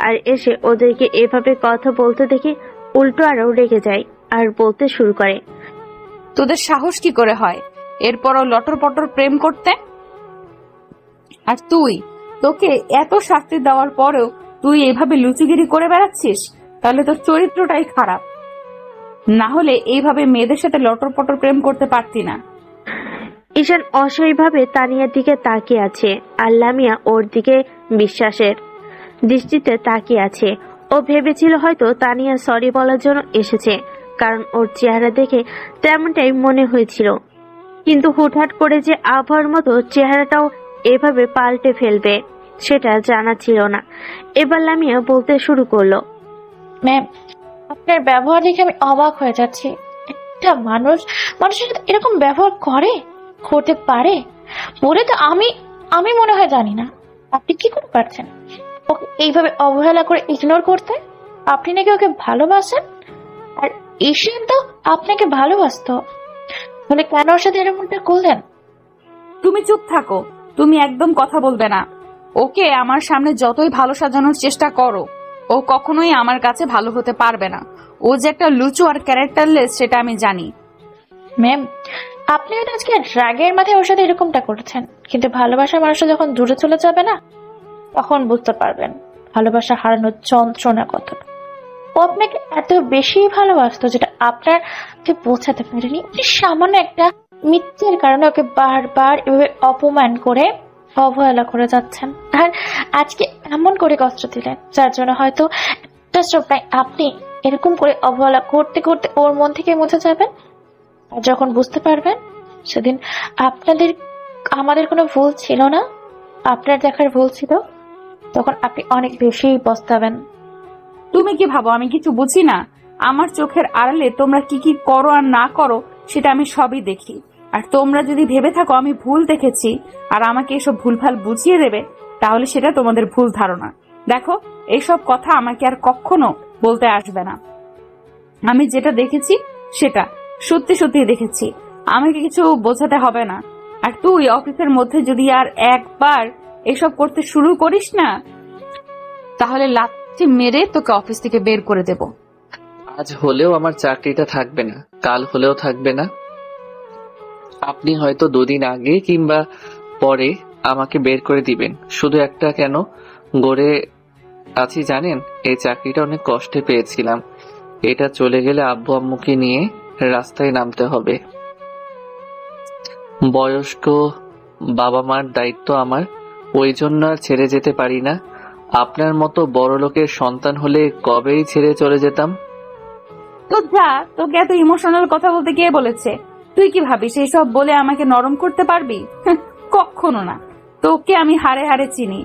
[SPEAKER 2] আর এসে ওদেরকে এভাবে কথা বলতে দেখে উল্টো আরো রেগে যায় আর বলতে শুরু করে,
[SPEAKER 3] তোদের সাহস কি করে হয় এরপরও লটর পটর প্রেম করতে? আর তোকে এত শাস্তি দেওয়ার পরেও তুই এইভাবে লুচিগিরি করে বেড়াচ্ছিস, তাহলে তোর চরিত্রটাই খারাপ। না হলে এইভাবে মেয়েদের সাথে লটর পটর প্রেম করতে পারতি না।
[SPEAKER 2] ঈশান অসহায়ভাবে তানিয়ার দিকে তাকিয়ে আছে, আর লামিয়া ওর দিকে বিশ্বাসের দৃষ্টিতে তাকিয়ে আছে। ও ভেবেছিল হয়তো তানিয়া সরি বলার জন্য এসেছে, কারণ ওর চেহারা দেখে তেমনটাই মনে হয়েছিল। কিন্তু হুটহাট করে যে আবহাওয়ার মতো চেহারাটাও এভাবে পাল্টে ফেলবে সেটা জানা ছিল না। এবার লামিয়া বলতে শুরু করলো,
[SPEAKER 5] ম্যাম, আপনার ব্যবহার দেখে আমি অবাক হয়ে যাচ্ছি। একটা মানুষের সাথে এরকম ব্যবহার করতে পারে বলে তো আমি মনে হয় জানি না। আপনি কি করে পারছেন ওকে এইভাবে অবহেলা করে ইগনোর করতে? আপনি নাকি ওকে ভালোবাসেন, আর ঈশান তো আপনাকে ভালোবাসতো, বলে কেন ওর সাথে এরকমটা করলেন?
[SPEAKER 3] তুমি চুপ থাকো, তুমি একদম কথা বলবে না। ওকে আমার সামনে যতই ভালো সাজানোর চেষ্টা করো, ও কখনোই আমার কাছে ভালো হতে পারবে না। ও যে একটা লুচু আর ক্যারেক্টারলেস সেটা আমি জানি।
[SPEAKER 5] ম্যাম, আপনি হয়তো আজকে রাগের মাথায় ওর সাথে এরকমটা করেছেন, কিন্তু ভালোবাসার মানুষটা যখন দূরে চলে যাবে না, তখন বুঝতে পারবেন ভালোবাসা হারানোর যন্ত্রণা কতটা। ও আপনাকে এত বেশি ভালোবাসতো যেটা আপনাকে বোঝাতে পারেনি। আপনি সামান্য একটা মিথ্যের কারণে ওকে বারবার এভাবে অপমান করে অবহেলা করে যাচ্ছেন, আর আজকে এমন করে কষ্ট দিলেন যার জন্য হয়তো একটা সময় আপনি এরকম করে অবহেলা করতে করতে ওর মন থেকে মুছে যাবেন। আর যখন বুঝতে পারবেন সেদিন আমাদের কোনো ভুল ছিল না, আপনার দেখার ভুল ছিল, তখন আপনি অনেক বেশি পস্তাবেন।
[SPEAKER 3] তুমি কি ভাবো আমি কিছু বুঝি না? আমার চোখের আড়ালে তোমরা কি কি করো আর না করো সেটা আমি সবই দেখি। আর তোমরা যদি ভেবে থাকো আমি ভুল দেখেছি আর আমাকে এসব ভুলভাল বুঝিয়ে দেবে, তাহলে সেটা তোমাদের ভুল ধারণা। দেখো, এইসব কথা আমাকে আর কখনো বলতে আসবে না। আমি যেটা দেখেছি সেটা সত্যি সত্যি দেখেছি, আমাকে কিছু বোঝাতে হবে না। আর তুই অফিসের মধ্যে যদি আর একবার এসব করতে শুরু করিস না, তাহলে লাথি মেরে তোকে অফিস থেকে বের করে দেব।
[SPEAKER 4] আজ হলেও আমার চাকরিটা থাকবে না, কাল হলেও থাকবে না। আপনি হয়তো 2 দিন আগে কিংবা পরে আমাকে বের করে দিবেন। শুধু একটা কেন গড়ে আছি জানেন? এই চাকরিটা অনেক কষ্টে পেয়েছিলাম। এটা চলে গেলে আব্বু আম্মুকে নিয়ে রাস্তায় নামতে হবে। বয়স্ক বাবা মার দায়িত্ব আমার, ওই জন্য আর ছেড়ে যেতে পারি না। আপনার মতো বড় লোকের সন্তান হলে কবেই ছেড়ে চলে যেতাম।
[SPEAKER 3] তো যা, তোকে এত ইমোশনাল কথা বলতে কে বলেছে? তুই কি ভাবিস এইসব বলে আমাকে নরম করতে পারবি? কখনো না। তোকে আমি হাড়ে হাড়ে চিনি,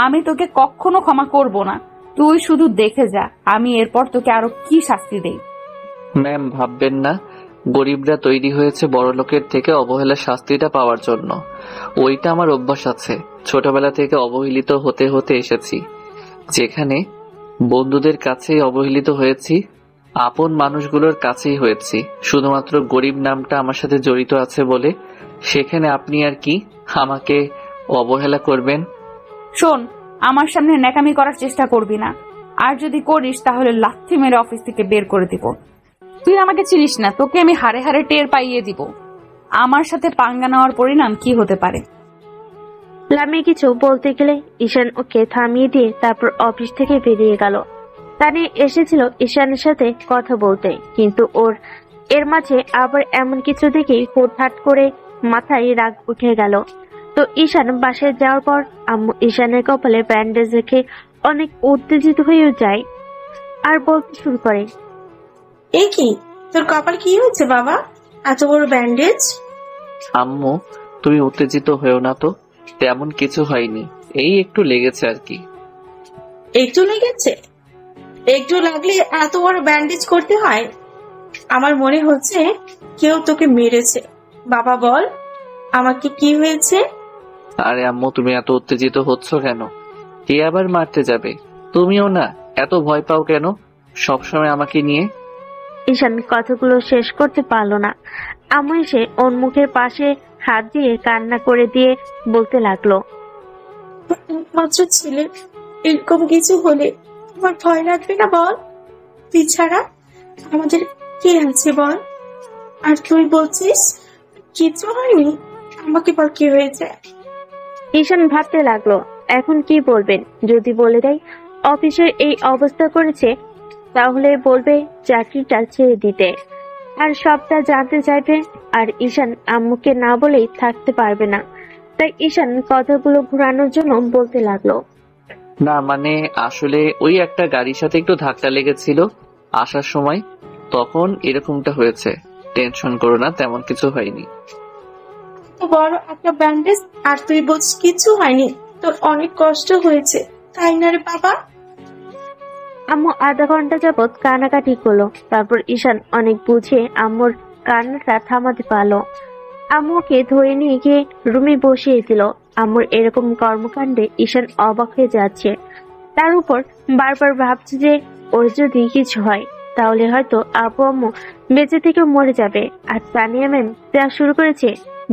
[SPEAKER 3] আমি তোকে কখনো ক্ষমা করব না। তুই শুধু দেখে যা আমি এরপর তোকে আরো কি শাস্তি দেই।
[SPEAKER 4] ম্যাম, ভাববেন না গরিবরা তৈরি হয়েছে বড় লোকের থেকে অবহেলার শাস্তিটা পাওয়ার জন্য। ওইটা আমার অভ্যাস আছে, ছোটবেলা থেকে অবহেলিত হতে হতে এসেছি। যেখানে বন্ধুদের কাছেই অবহেলিত হয়েছি, আপন মানুষগুলোর কাছেই হয়েছি। শুধুমাত্র গরিব নামটা আমার সাথে জড়িত আছে বলে সেখানে আপনি আর কি আমাকে অবহেলা করবেন?
[SPEAKER 3] শোন, আমার সামনে ন্যাকামি করার চেষ্টা করবি না, আর যদি করিস তাহলে লাথি মেরে অফিস থেকে বের করে দিব। তুই আমাকে চিনিস না, তোকে আমি হাড়ে হাড়ে টের পাইয়ে দিব আমার সাথে পাঙ্গা নেওয়ার পরিণাম কি হতে পারে।
[SPEAKER 2] লামিয়া কিছু বলতে গেলে ঈশান ওকে থামিয়ে দিয়ে তারপর অফিস থেকে বেরিয়ে গেল। তানিয়া এসেছিল ঈশানের সাথে কথা বলতে, কিন্তু এর মাঝে আবার এমন কিছু দেখেই হুটহাট করে মাথায় রাগ উঠে গেল। তো ঈশান বাসায় যাওয়ার পর আম্মু ঈশানের কপালে ব্যান্ডেজ রেখে অনেক উত্তেজিত হয়ে যায় আর বলতে শুরু করে,
[SPEAKER 6] এ কি, তোর কপাল কি হয়েছে বাবা? এত বড় ব্যান্ডেজ?
[SPEAKER 4] আম্মু, তুমি উত্তেজিত হয়েও না তো, তেমন কিছু হয়নি, এই একটু লেগেছে আর কি।
[SPEAKER 6] একটু লেগেছে? একটু লাগলে এত বড় ব্যান্ডেজ করতে হয়? আমার মনে হচ্ছে কেউ তোকে মেরেছে। বাবা বল, আমাকে কি হয়েছে?
[SPEAKER 4] আরে আম্মু, তুমি এত উত্তেজিত হচ্ছ কেন? কে আবার মারতে যাবে? তুমিও না, এত ভয় পাও কেন সবসময় আমাকে নিয়ে?
[SPEAKER 2] ঈশান কথাগুলো শেষ করতে পারল না। আম্মু এসে ওর মুখের পাশে হাত দিয়ে কান্না করে দিয়ে বলতে লাগলো,
[SPEAKER 6] একমাত্র ছেলে, এরকম কিছু হলে তোমার ভয় লাগবে না বল? তুই ছাড়া আমাদের কে আছে বল? আর তুই বলছিস কিছু হয়নি, আমাকে বল কি হয়েছে?
[SPEAKER 2] ঈশান ভাবতে লাগলো এখন কি বলবেন। যদি বলে দেয় অফিসের এই অবস্থা করেছে, তাহলে বলবে চাকরিটা ছেড়ে দিতে, আর সবটা জানতে চাইবে। আর ঈশান আম্মুকে না বলেই থাকতে পারবে না। তাই ঈশান কথাগুলো ঘুরানোর জন্য বলতে লাগলো,
[SPEAKER 4] না মানে আসলে ওই একটা গাড়ির সাথে একটু ধাক্কা লেগেছিল আসার সময়, তখন এরকমটা হয়েছে। টেনশন করো না, তেমন কিছু হয়নি।
[SPEAKER 6] তো বড় একটা ব্যান্ডেজ আর তুই বলছিস কিছু হয়নি? তোর অনেক কষ্ট হয়েছে তাই না রে বাবা?
[SPEAKER 2] আম্মু আধা ঘন্টা যাবৎ কান্নাকাটি করলো। তারপর ঈশান অনেক বুঝে আম্মুর কান্নাটা থামাতে পারলো। আম্মুকে ধরে নিয়ে গিয়ে রুমে বসিয়ে দিল। আম্মুর এরকম কর্মকাণ্ডে ঈশান অবাক হয়ে যাচ্ছে। তার উপর বারবার ভাবছে যে ওর যদি কিছু হয় তাহলে হয়তো আপু আম্মু বেঁচে থেকে মরে যাবে। আর তানিয়া ম্যাম যা শুরু করেছে,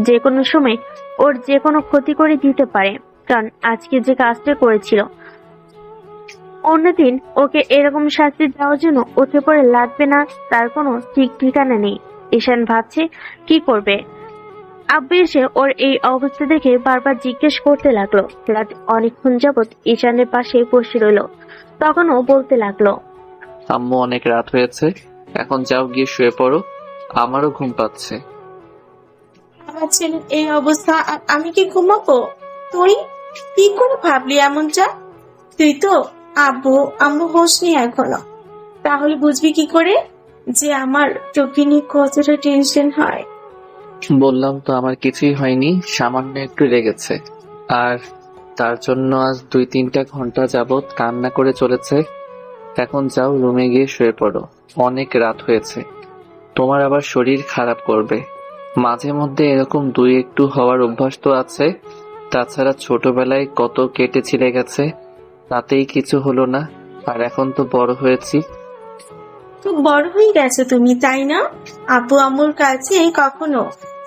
[SPEAKER 2] যে কোনো সময় ওর যে কোনো ক্ষতি করে দিতে পারে, কারণ আজকে যে কাজটা করেছিল অন্যদিন ওকে এরকম শাস্তি দেওয়ার জন্য উঠে পড়ে লাগবে না, তার কোনো ঠিক ঠিকানা নেই। ঈশান ভাবছে কি করবে। আব্বু এসে ওর এই অবস্থা দেখে বারবার জিজ্ঞেস করতে লাগলো। রাত অনেকক্ষণ যাবৎ ঈশানের পাশে বসে রইল। তখনও বলতে লাগলো,
[SPEAKER 4] আম্মু অনেক রাত হয়েছে, এখন যাও গিয়ে শুয়ে পড়ো, আমারও ঘুম পাচ্ছে।
[SPEAKER 6] আমার ছেলের এই অবস্থা আর আমি কি ঘুমাবো? তুই কি করে ভাবলি এমনটা? তুই তো আব্বু আম্মু হোসনি এখনো, তাহলে বুঝবি কি করে যে আমার তোকে নিয়ে কতটা টেনশন হয়?
[SPEAKER 4] বললাম তো আমার কিছুই হয়নি, সামান্য একটু লেগেছে। আর তার জন্য আজ 2-3টা ঘন্টা যাবৎ কান্না করে চলেছে। এখন যাও রুমে গিয়ে শুয়ে পড়ো, অনেক রাত হয়েছে। তোমার আবার শরীর খারাপ করবে। মাঝে মধ্যে এরকম একটু হওয়ার অভ্যাস তো আছে। তাছাড়া ছোটবেলায় কত কেটে ছিলে গেছে, তাতেই কিছু হলো না। আর এখন তো বড় হয়েছি।
[SPEAKER 6] তো বড় হয়ে গেছো তুমি, তাই না? আব্বু আম্মুর কাছে কখনো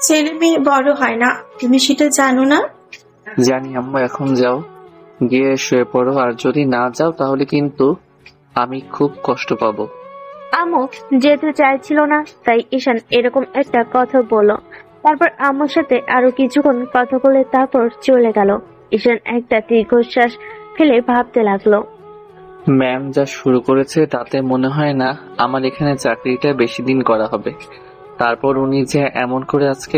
[SPEAKER 6] ছেলে মেয়ে বড় হয় না, তুমি সেটা জানো না?
[SPEAKER 4] জানি আম্মু, এখন যাও গিয়ে শুয়ে পড়ো। আর যদি না যাও তাহলে কিন্তু আমি খুব কষ্ট পাবো।
[SPEAKER 2] আম্মু যেতে চাইছিল না, তাই ঈশান এরকম একটা কথা বলল। তারপর আম্মুর সাথে আরো কিছুক্ষণ কথা বলে তারপর চলে গেল। ঈশান একটা দীর্ঘশ্বাস ফেলে ভাবতে লাগলো,
[SPEAKER 4] ম্যাম যা শুরু করেছে তাতে মনে হয় না আমার এখানে চাকরিটা বেশি দিন করা হবে। তারপর উনি যে এমন করে আজকে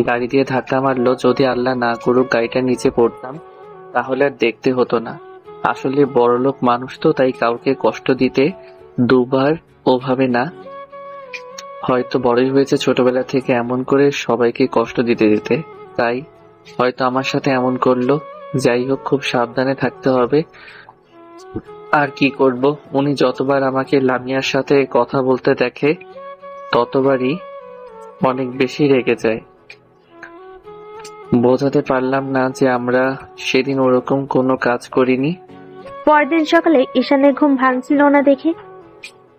[SPEAKER 4] গাড়ি দিয়ে ধাক্কা মারলো, যদি আল্লাহ না করুক গাড়িটা নিচে পড়তাম তাহলে আর দেখতে হতো না। আসলে বড়লোক মানুষ তো, তাই কাউকে কষ্ট দিতে দুবার ওভাবে না। হয়তো বড়ই হয়েছে ছোটবেলা থেকে এমন করে সবাইকে কষ্ট দিতে দিতে, তাই হয়তো আমার সাথে এমন করলো। যাই হোক, খুব সাবধানে থাকতে হবে। আর কি করব, উনি যতবার আমাকে লামিয়ার সাথে কথা বলতে দেখে ততবারই অনেক বেশি রেগে যায়। বোঝাতে পারলাম না যে আমরা সেদিন ওরকম কোনো কাজ করিনি।
[SPEAKER 2] পরদিন সকালে ঈশানের ঘুম ভাঙছিল না দেখে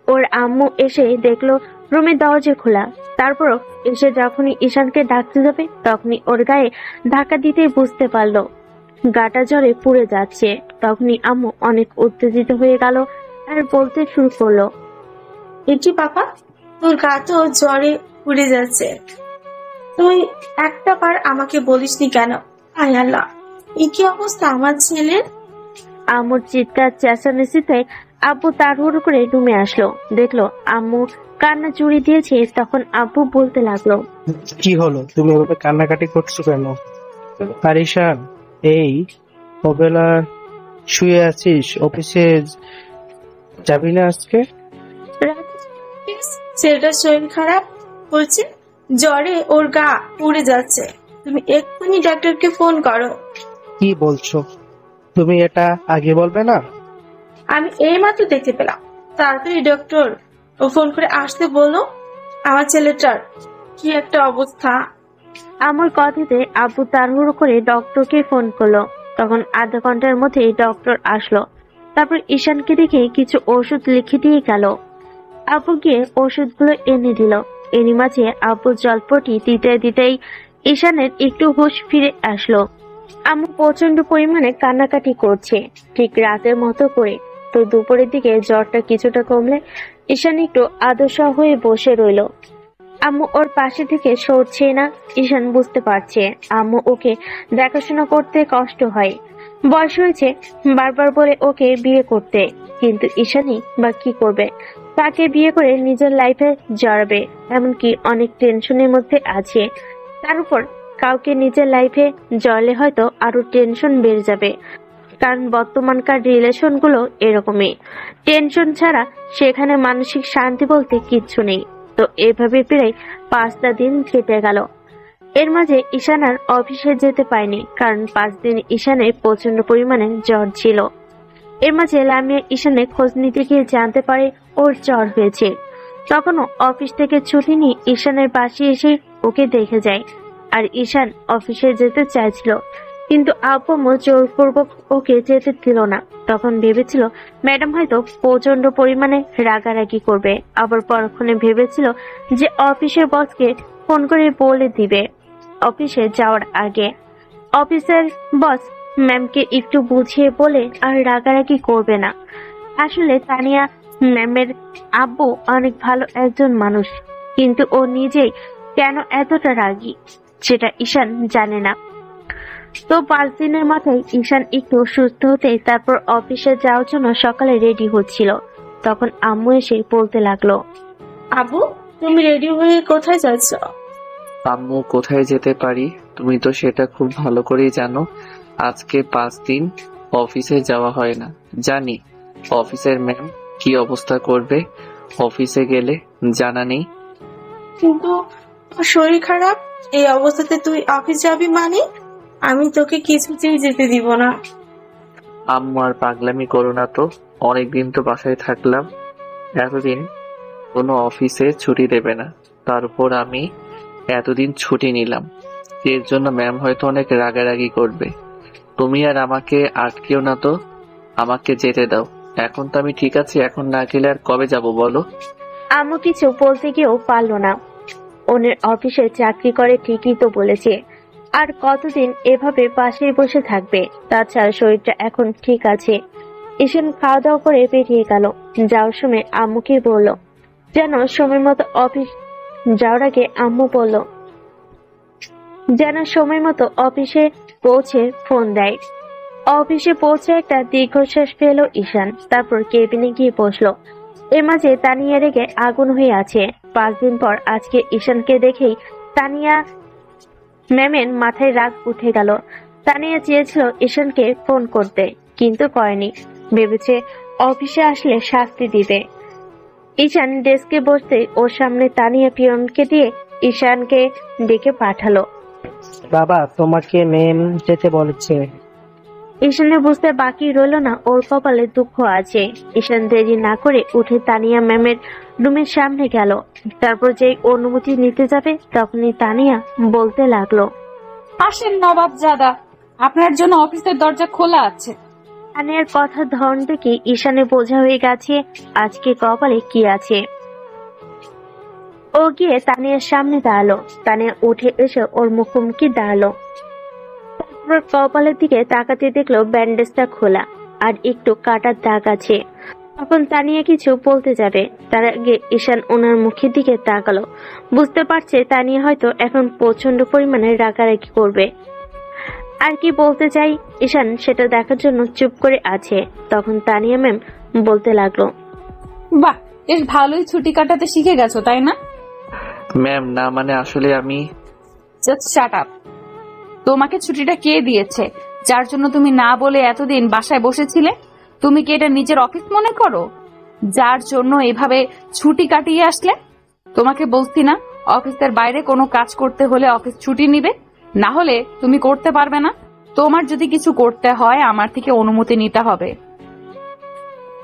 [SPEAKER 2] ওর আম্মু এসে দেখলো রুমের দরজা খোলা। তারপরও এসে যখনই ঈশানকে ডাকতে যাবে তখনই ওর গায়ে ধাক্কা দিতেই বুঝতে পারলো গাটা জ্বরে পুড়ে যাচ্ছে। তখনই আম্মু অনেক উত্তেজিত হয়ে গেল আর বলতে শুরু করলো,
[SPEAKER 6] এটি বাবা, তোর গা তো জ্বরে পুড়ে যাচ্ছে, তুই একটা বার আমাকে বলিসনি কেন? আয় আল্লাহ, এই কি অবস্থা আমার ছেলের?
[SPEAKER 2] আম্মুর চিৎকার চেঁচামেচিতে আব্বু তাড়াহুড়ো করে রুমে আসলো। দেখলো আম্মু কান্না জুড়ে দিয়েছে। তখন আব্বু বলতে লাগলো,
[SPEAKER 7] কি হলো, তুমি এভাবে কান্নাকাটি করছো কেন? আর ঈশান, এই অবেলা শুয়ে আছিস, অফিসে যাবি না আজকে?
[SPEAKER 6] ছেলেটার শরীর খারাপ হচ্ছে, জ্বরে ওর গা পুড়ে যাচ্ছে, তুমি এক্ষুনি ডাক্তারকে ফোন করো।
[SPEAKER 7] কি বলছো তুমি, এটা আগে বলবে না?
[SPEAKER 6] আমি এইমাত্র দেখতে পেলাম, তাড়াতাড়ি ডক্টর ও ফোন করে আসতে বলো। আমার ছেলেটার কি একটা অবস্থা।
[SPEAKER 2] আমার কথাতে আব্বু তাড়াহুড়ো করে ডক্টরকে ফোন করলো। তখন আধা ঘন্টার মধ্যে ডক্টর আসলো। তারপর ঈশানকে দেখে কিছু ওষুধ লিখে দিয়ে গেল। আব্বু গিয়ে ওষুধগুলো এনে দিল। এরই মাঝে আব্বু জলপটি দিতে দিতেই ঈশানের একটু হুঁশ ফিরে আসলো। আম্মু প্রচন্ড পরিমাণে কান্নাকাটি করছে, ঠিক রাতের মতো করে। তো দুপুরের দিকে জ্বরটা কিছুটা কমলে ঈশান একটু আদশা হয়ে বসে রইল। আম্মু ওর পাশে থেকে সরছে না। ঈশান বুঝতে পারছে আম্মু ওকে দেখাশোনা করতে কষ্ট হয়। বয়স হয়েছে, বারবার বলে ওকে বিয়ে করতে, কিন্তু ঈশানই বা কি করবে? তাকে বিয়ে করে নিজের লাইফে জড়াবে, এমনকি অনেক টেনশনের মধ্যে আছে। তার উপর কাউকে নিজের লাইফে জড়ালে হয়তো আরো টেনশন বেড়ে যাবে। কারণ বর্তমানকার রিলেশনগুলো এরকমই, টেনশন ছাড়া সেখানে মানসিক শান্তি বলতে কিচ্ছু নেই। তো এভাবে প্রায় 5টা দিন কেটে গেল। এর মাঝে ঈশান আর অফিসে যেতে পারেনি, কারণ 5 দিন ঈশানের প্রচন্ড পরিমাণে জ্বর ছিল। এর মাঝে লামিয়া ঈশানের খোঁজ নিতে গিয়ে জানতে পারে ওর জ্বর হয়েছে। তখনও অফিস থেকে ছুটি নিয়ে ঈশানের পাশে এসে ওকে দেখে যায়। আর ঈশান অফিসে যেতে চাইছিল, কিন্তু আব্বু জোরপূর্বক ওকে যেতে দিল না। তখন ভেবেছিল ম্যাডাম হয়তো প্রচন্ড পরিমাণে রাগারাগি করবে, আবার পরক্ষণে ভেবেছিল যে অফিসের বসকে ফোন করে বলে দিবে অফিসে যাওয়ার আগে। অফিসের বস ম্যামকে একটু বুঝিয়ে বলে আর রাগারাগি করবে না। আসলে তানিয়া ম্যামের আব্বু অনেক ভালো একজন মানুষ, কিন্তু ও নিজেই কেন এতটা রাগী সেটা ঈশান জানে না। তো 5 দিনের মাথায় ঈশান একটু সুস্থ হতে তারপর অফিসে যাওয়ার জন্য সকালে রেডি হচ্ছিল। তখন আম্মু এসে বলতে লাগলো,
[SPEAKER 6] আবু তুমি রেডি হয়ে কোথায় যাচ্ছ?
[SPEAKER 4] আম্মু, কোথায় যেতে পারি তুমি তো সেটা খুব ভালো করেই জানো। আজকে 5 দিন অফিসে যাওয়া হয় না। জানি অফিসের ম্যাম কি অবস্থা করবে অফিসে গেলে, জানা নেই।
[SPEAKER 6] কিন্তু তোর শরীর খারাপ, এই অবস্থাতে তুই অফিস যাবি মানে? আমি তোকে কিছুতেই যেতে দিব না।
[SPEAKER 4] আম্মু আর পাগলামি করো না তো, অনেকদিন তো বাসায় থাকলাম, এতদিন কোনো অফিসে ছুটি দেবে না। তার উপর আমি এতদিন ছুটি নিলাম, এর জন্য ম্যাম হয়তো অনেক রাগারাগি করবে। তুমি আর আমাকে আটকেও না তো, আমাকে যেতে দাও। এখন তো আমি ঠিক আছি, এখন না গেলে আর কবে যাব বলো?
[SPEAKER 2] আম্মু কিছু বলতে গিয়েও পারল না। ওনের অফিসে চাকরি করে ঠিকই তো বলেছে, আর কতদিন এভাবে পাশেই বসে থাকবে? তাছাড়া শরীরটা এখন ঠিক আছে। ঈশান খাওয়া দাওয়া করে বেরিয়ে গেল। যাওয়ার সময় আম্মুকে বলল যেন সময় মতো অফিস যাওয়ার আগে আম্মু বলল যেন সময় মতো অফিসে পৌঁছে ফোন দেয়। অফিসে পৌঁছে একটা দীর্ঘশ্বাস ফেল ঈশান, তারপর কেবিনে গিয়ে বসলো। এর মাঝে তানিয়া রেগে আগুন হয়ে আছে। 5 দিন পর আজকে ঈশানকে দেখেই তানিয়া ম্যামের মাথায় রাগ উঠে গেল। তানিয়া চেয়েছিল ঈশানকে ফোন করতে, কিন্তু করেনি। ভেবেছে অফিসে আসলে শাস্তি দিবে। ঈশান ডেস্কে বসতে ওর সামনে তানিয়া পিয়নকে দিয়ে ঈশানকে ডেকে পাঠালো।
[SPEAKER 8] বাবা, তোমাকে ম্যাম যেতে বলেছে।
[SPEAKER 2] ঈশানের বুঝতে বাকি রইল না ওর কপালে দুঃখ আছে। ঈশান দেরি না করে উঠে তানিয়া ম্যামের রুমের সামনে গেল। তারপর যেই অনুমতি নিতে যাবে তখনই তানিয়া বলতে লাগলো,
[SPEAKER 3] আসেন নবাবজাদা, আপনার জন্য অফিসের দরজা খোলা আছে।
[SPEAKER 2] তানিয়ার কথা ধরন দেখে ঈশানে বোঝা হয়ে গেছে আজকে কপালে কি আছে। ও গিয়ে তানিয়ার সামনে দাঁড়ালো। তানিয়া উঠে এসে ওর মুখোমুখি দাঁড়ালো। তারপর কপালের দিকে তাকাতে দেখলো ব্যান্ডেজটা খোলা আর একটু কাটার দাগ আছে। তখন তানিয়া কিছু বলতে যাবে, তার আগে ঈশান ওনার মুখের দিকে তাকালো। বুঝতে পারছে তানিয়া হয়তো এখন প্রচন্ড পরিমাণে রাগারাগি করবে। আর কি বলতে চাই ঈশান সেটা দেখার জন্য চুপ করে আছে। তখন তানিয়া ম্যাম বলতে লাগলো,
[SPEAKER 3] বাহ, বেশ ভালোই ছুটি কাটাতে শিখে গেছো তাই না?
[SPEAKER 4] ম্যাম না, মানে আসলে আমি
[SPEAKER 3] জাস্ট শাট আপ। তোমাকে ছুটিটা কে দিয়েছে, যার জন্য তুমি না বলে এতদিন বাসায় বসেছিলে? তুমি কি এটা নিজের অফিস মনে করো, যার জন্য এভাবে ছুটি কাটিয়ে আসলে? তোমাকে বলছি না অফিসের বাইরে কোনো কাজ করতে হলে অফিস ছুটি নিবে, না হলে তুমি করতে পারবে না। তোমার যদি কিছু করতে হয় আমার থেকে অনুমতি নিতে হবে।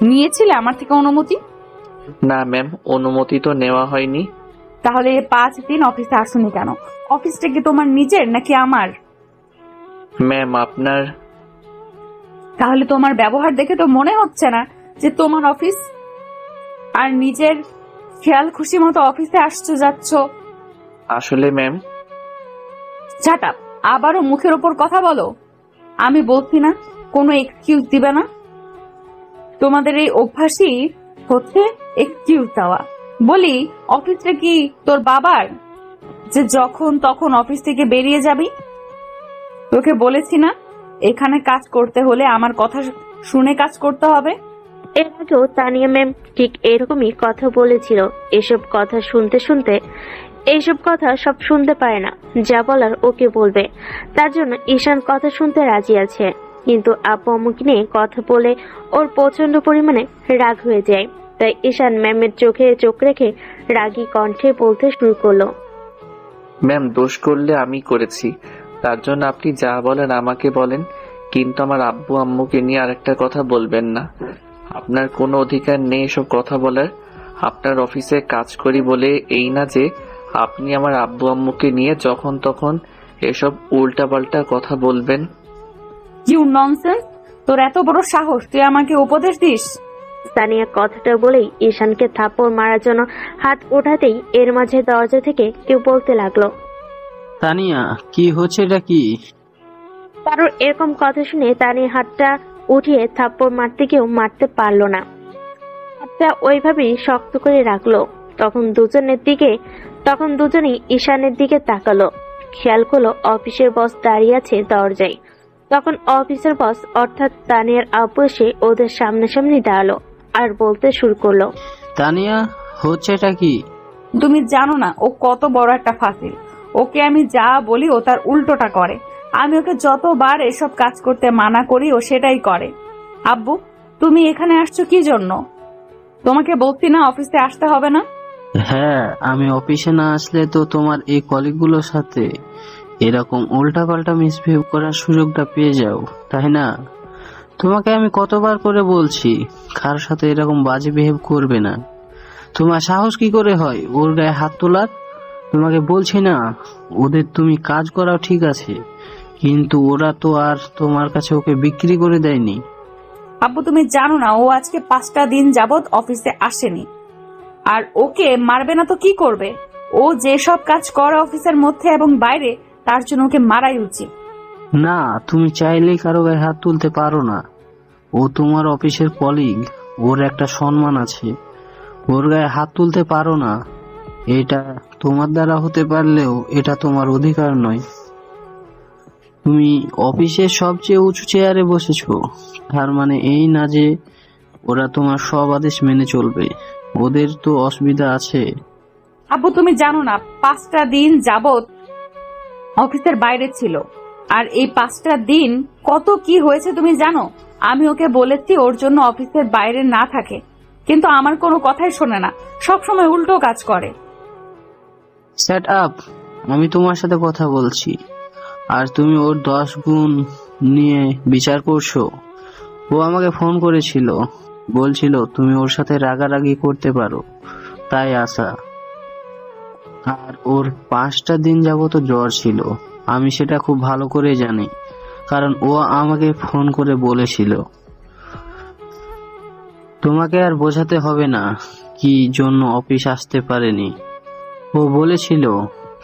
[SPEAKER 3] নিয়েছিলে আমার থেকে অনুমতি?
[SPEAKER 4] না ম্যাম, অনুমতি তো নেওয়া হয়নি।
[SPEAKER 3] তাহলে 5 দিন অফিসে আসুনি কেন? অফিসটা কি তোমার নিজের নাকি আমার?
[SPEAKER 4] ম্যাম আপনার
[SPEAKER 3] তাহলে তোমার ব্যবহার দেখে তো মনে হচ্ছে না যে তোমার অফিস, আর নিজের খেয়াল খুশি মতো অফিসে আসছো যাচ্ছ।
[SPEAKER 4] আসলে ম্যাম
[SPEAKER 3] শাট আপ, আবারও মুখের ওপর কথা বলো। আমি বলছি না কোনো এক্সকিউজ দিবে না। তোমাদের এই অভ্যাসই হচ্ছে এক্সকিউজ দেওয়া। বলি অফিসটা কি তোর বাবার যে যখন তখন অফিস থেকে বেরিয়ে যাবি? তোকে বলেছি না এখানে কাজ করতে হলে আমার কথা শুনে কাজ করতে হবে।
[SPEAKER 2] এর আগেও তানিয়া ম্যাম ঠিক এরকমই কথা বলেছিল। এসব কথা শুনতে শুনতে এইসব কথা সব শুনতে পারে না, যা বলার ওকে বলবে। তার জন্য ঈশান কথা শুনতে রাজি আছে। কিন্তু আব্বু আম্মুকে নিয়ে কথা বলে ওর প্রচন্ড পরিমাণে রাগ হয়ে যায়। তাই ঈশান ম্যামের চোখে চোখ রেখে রাগী কণ্ঠে বলতে শুরু করলো।
[SPEAKER 4] ম্যাম, দোষ করলে আমি করেছি, তার জন্য আপনি যা বলেন আমাকে বলেন, কিন্তু আমার আব্বু আম্মুকে নিয়ে আরেকটা কথা বলবেন না। আপনার কোনো অধিকার নেই এসব কথা বলার। আপনার অফিসে কাজ করি বলে এই না যে আপনি আমার আব্বু আম্মুকে নিয়ে যখন তখন এসব উল্টাপাল্টা কথা বলবেন।
[SPEAKER 3] You nonsense! তোর এত বড় সাহস, তুই আমাকে উপদেশ দিস?
[SPEAKER 2] তানিয়া কথাটা বলেই ঈশানকে থাপ্পড় মারার জন্য হাত ওঠাতেই এর মাঝে দরজা থেকে কেউ বলতে লাগলো।
[SPEAKER 9] তানিয়া, কি হচ্ছে এটা কি?
[SPEAKER 2] কারোর এরকম কথা শুনে তানিয়া হাতটা উঠিয়ে থাপ্পড় মারতে কেউ মারতে পারলো না, হাতটা ওইভাবেই শক্ত করে রাখলো। তখন দুজনেই ঈশানের দিকে তাকালো, খেয়াল করলো অফিসের বস দাঁড়িয়ে আছে দরজায়। তখন অফিসের বস অর্থাৎ তানিয়ার আব্বু এসে ওদের সামনাসামনি দাঁড়ালো আর বলতে শুরু করলো।
[SPEAKER 9] তানিয়া, হচ্ছে এটা কি?
[SPEAKER 3] তুমি জানো না ও কত বড় একটা ফাজিল। ওকে আমি যা বলি ও তার উল্টোটা করে। আমি ওকে যতবার এসব কাজ করতে মানা করি ও সেটাই করে। আব্বু, তুমি এখানে আসছো কি জন্য? তোমাকে বলছি না অফিসে আসতে হবে না?
[SPEAKER 9] হ্যাঁ, আমি অফিসে না আসলে তো তোমার এই কলিগগুলোর সাথে এরকম উল্টাপাল্টা মিসবিহেভ করার সুযোগটা পেয়ে যাও, তাই না? তোমাকে আমি কতবার করে বলছি কারোর সাথে এরকম বাজে বিহেভ করবে না। তোমার সাহস কি করে হয় ওর গায়ে হাত তোলার? তোমাকে বলছি না ওদের তুমি কাজ করাও ঠিক আছে, কিন্তু ওরা তো আর তোমার কাছে ওকে বিক্রি করে দেয়নি।
[SPEAKER 3] আব্বু, তুমি জানো না ও আজকে 5টা দিন যাবত অফিসে আসেনি, আর ওকে মারবে না তো কি করবে? ও যেসব কাজ করে অফিসের মধ্যে এবং বাইরে, তার জন্য ওকে মারাই উচিত।
[SPEAKER 9] না, তুমি চাইলেই কারো গায়ে হাত তুলতে পারো না। ও তোমার অফিসের কলিগ, ওর একটা সম্মান আছে, ওর গায়ে হাত তুলতে পারো না। এটা তোমার দ্বারা হতে পারলেও এটা তোমার অধিকার নয়। তুমি অফিসের সবচেয়ে উঁচু চেয়ারে বসেছো, তার মানে এই না যে ওরা তোমার সব আদেশ মেনে চলবে। ওদের তো অসুবিধা আছে।
[SPEAKER 3] আব্বু, তুমি জানো না 5টা দিন যাবত অফিসের বাইরে ছিল, আর এই 5টা দিন কত কি হয়েছে তুমি জানো? আমি ওকে বলেছি ওর জন্য অফিসের বাইরে না থাকে, কিন্তু আমার কোনো কথাই শোনে না, সবসময় উল্টো কাজ করে।
[SPEAKER 9] সেট আপ, আমি তোমার সাথে কথা বলছি আর তুমি ওর 10 গুণ নিয়ে বিচার করছো। ও আমাকে ফোন করেছিল, বলছিল তুমি ওর সাথে রাগারাগি করতে পারো, তাই আসা। আর ওর 5টা দিন যাবত জ্বর ছিল, আমি সেটা খুব ভালো করে জানি, কারণ ও আমাকে ফোন করে বলেছিল। তোমাকে আর বোঝাতে হবে না কি জন্য অফিস আসতে পারেনি। ও বলেছিল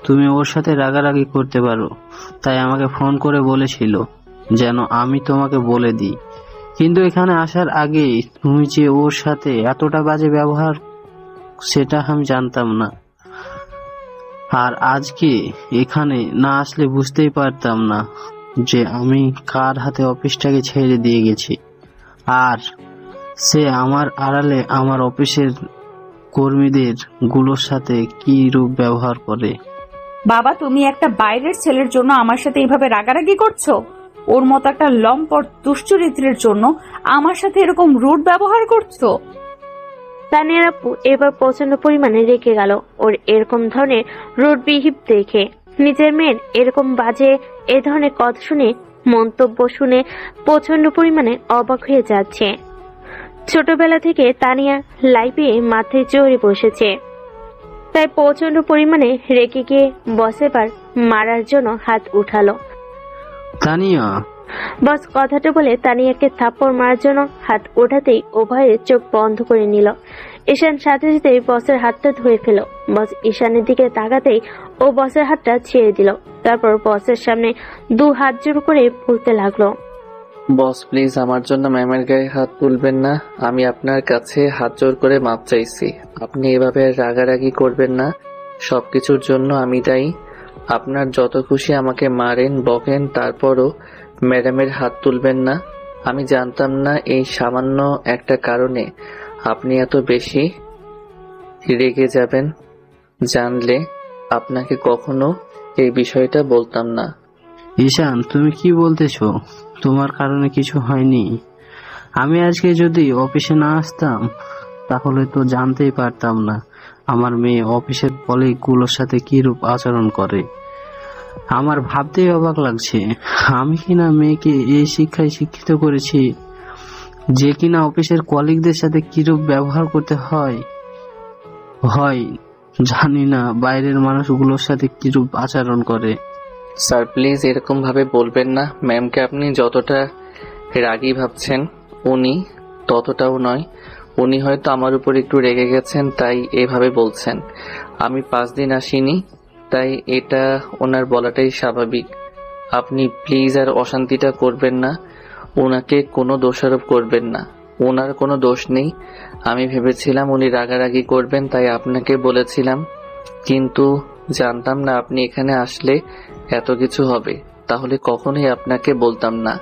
[SPEAKER 9] তুমি ওর সাথে রাগারাগি করতে পারো, তাই আমাকে ফোন করে বলেছিল যেন আমি তোমাকে বলে দিই। কিন্তু এখানে আসার আগে তুমি যে ওর সাথে এতটা বাজে ব্যবহার, সেটা আমি জানতাম না। আর আজকে এখানে না আসলে বুঝতেই পারতাম না যে আমি কার হাতে অফিসটাকে ছেড়ে দিয়ে গেছি, আর সে আমার আড়ালে আমার অফিসের কর্মীদের গুলোর সাথে কি রূপ ব্যবহার করে।
[SPEAKER 3] বাবা, তুমি একটা বাইরের ছেলের জন্য আমার সাথে এইভাবে রাগারাগি করছো? ওর মতো একটা লম্পট দুশ্চরিত্রের জন্য আমার সাথে এরকম রুড ব্যবহার করছো?
[SPEAKER 2] তানিয়ার আপু এবার প্রচন্ড পরিমাণে রেগে গেল ওর এরকম ধরনের রুড বিহেভ দেখে। নিজের মেয়ের এরকম বাজে এ ধরনের কথা শুনে, মন্তব্য শুনে প্রচন্ড পরিমাণে অবাক হয়ে যাচ্ছে। ছোটবেলা থেকে তানিয়া লাইফে মাথায় চড়ে বসেছে, তাই প্রচন্ড পরিমাণে রেগে গিয়ে বসেবার মারার জন্য হাত উঠালো।
[SPEAKER 9] তানিয়া,
[SPEAKER 2] বস কথাটা বলে তানিয়াকে থাপ্পড় মারার জন্য হাত ওঠাতেই উভয়ের চোখ বন্ধ করে নিল। ঈশান সাথে সাথে বসের হাতটা ধরে ফেল। বস ঈশানের দিকে তাকাতেই ও বসের হাতটা ছেড়ে দিল। তারপর বসের সামনে 2 হাত জোড় করে বলতে লাগলো,
[SPEAKER 4] বস প্লিজ আমার জন্য ম্যামের গায়ে হাত তুলবেন না। আমি আপনার কাছে হাত জোর করে মাপ চাইছি। আপনি এভাবে রাগারাগি করবেন না, সবকিছুর জন্য আমি দায়ী। আপনার যত খুশি আমাকে মারেন বকেন, তারপরও ম্যাডামের হাত তুলবেন না। আমি জানতাম না এই সামান্য একটা কারণে আপনি এত বেশি রেগে যাবেন। জানলে আপনাকে কখনো এই বিষয়টা বলতাম না।
[SPEAKER 9] ঈশান, তুমি কি বলতেছো? তোমার কারণে কিছু হয়নি। আমি আজকে যদি অফিসে না আসতাম তাহলে তো জানতেই পারতাম না আমার মেয়ে অফিসের কলিগগুলোর সাথে কিরূপ আচরণ করে। আমার ভাবতেই অবাক লাগছে, আমি কিনা মেয়েকে এই শিক্ষায় শিক্ষিত করেছি যে কিনা অফিসের কলিগদের সাথে কিরূপ ব্যবহার করতে হয় জানি না বাইরের মানুষগুলোর সাথে কিরূপ আচরণ করে।
[SPEAKER 4] স্যার প্লিজ এরকম ভাবে বলবেন না। ম্যামকে আপনি যতটা রাগী ভাবছেন উনি ততটাও নয়। উনি হয়তো আমার উপর একটু রেগে গেছেন তাই এভাবে বলছেন। আমি 5 দিন আসিনি তাই এটা ওনার বলাটাই স্বাভাবিক। আপনি প্লিজ আর অশান্তিটা করবেন না, ওনাকে কোনো দোষারোপ করবেন না। ওনার কোনো দোষ নেই। আমি ভেবেছিলাম উনি রাগারাগি করবেন তাই আপনাকে বলেছিলাম, কিন্তু জানতাম না আপনি এখানে আসলে এত কিছু হবে। তাহলে কখনোই আপনাকে বলতাম না।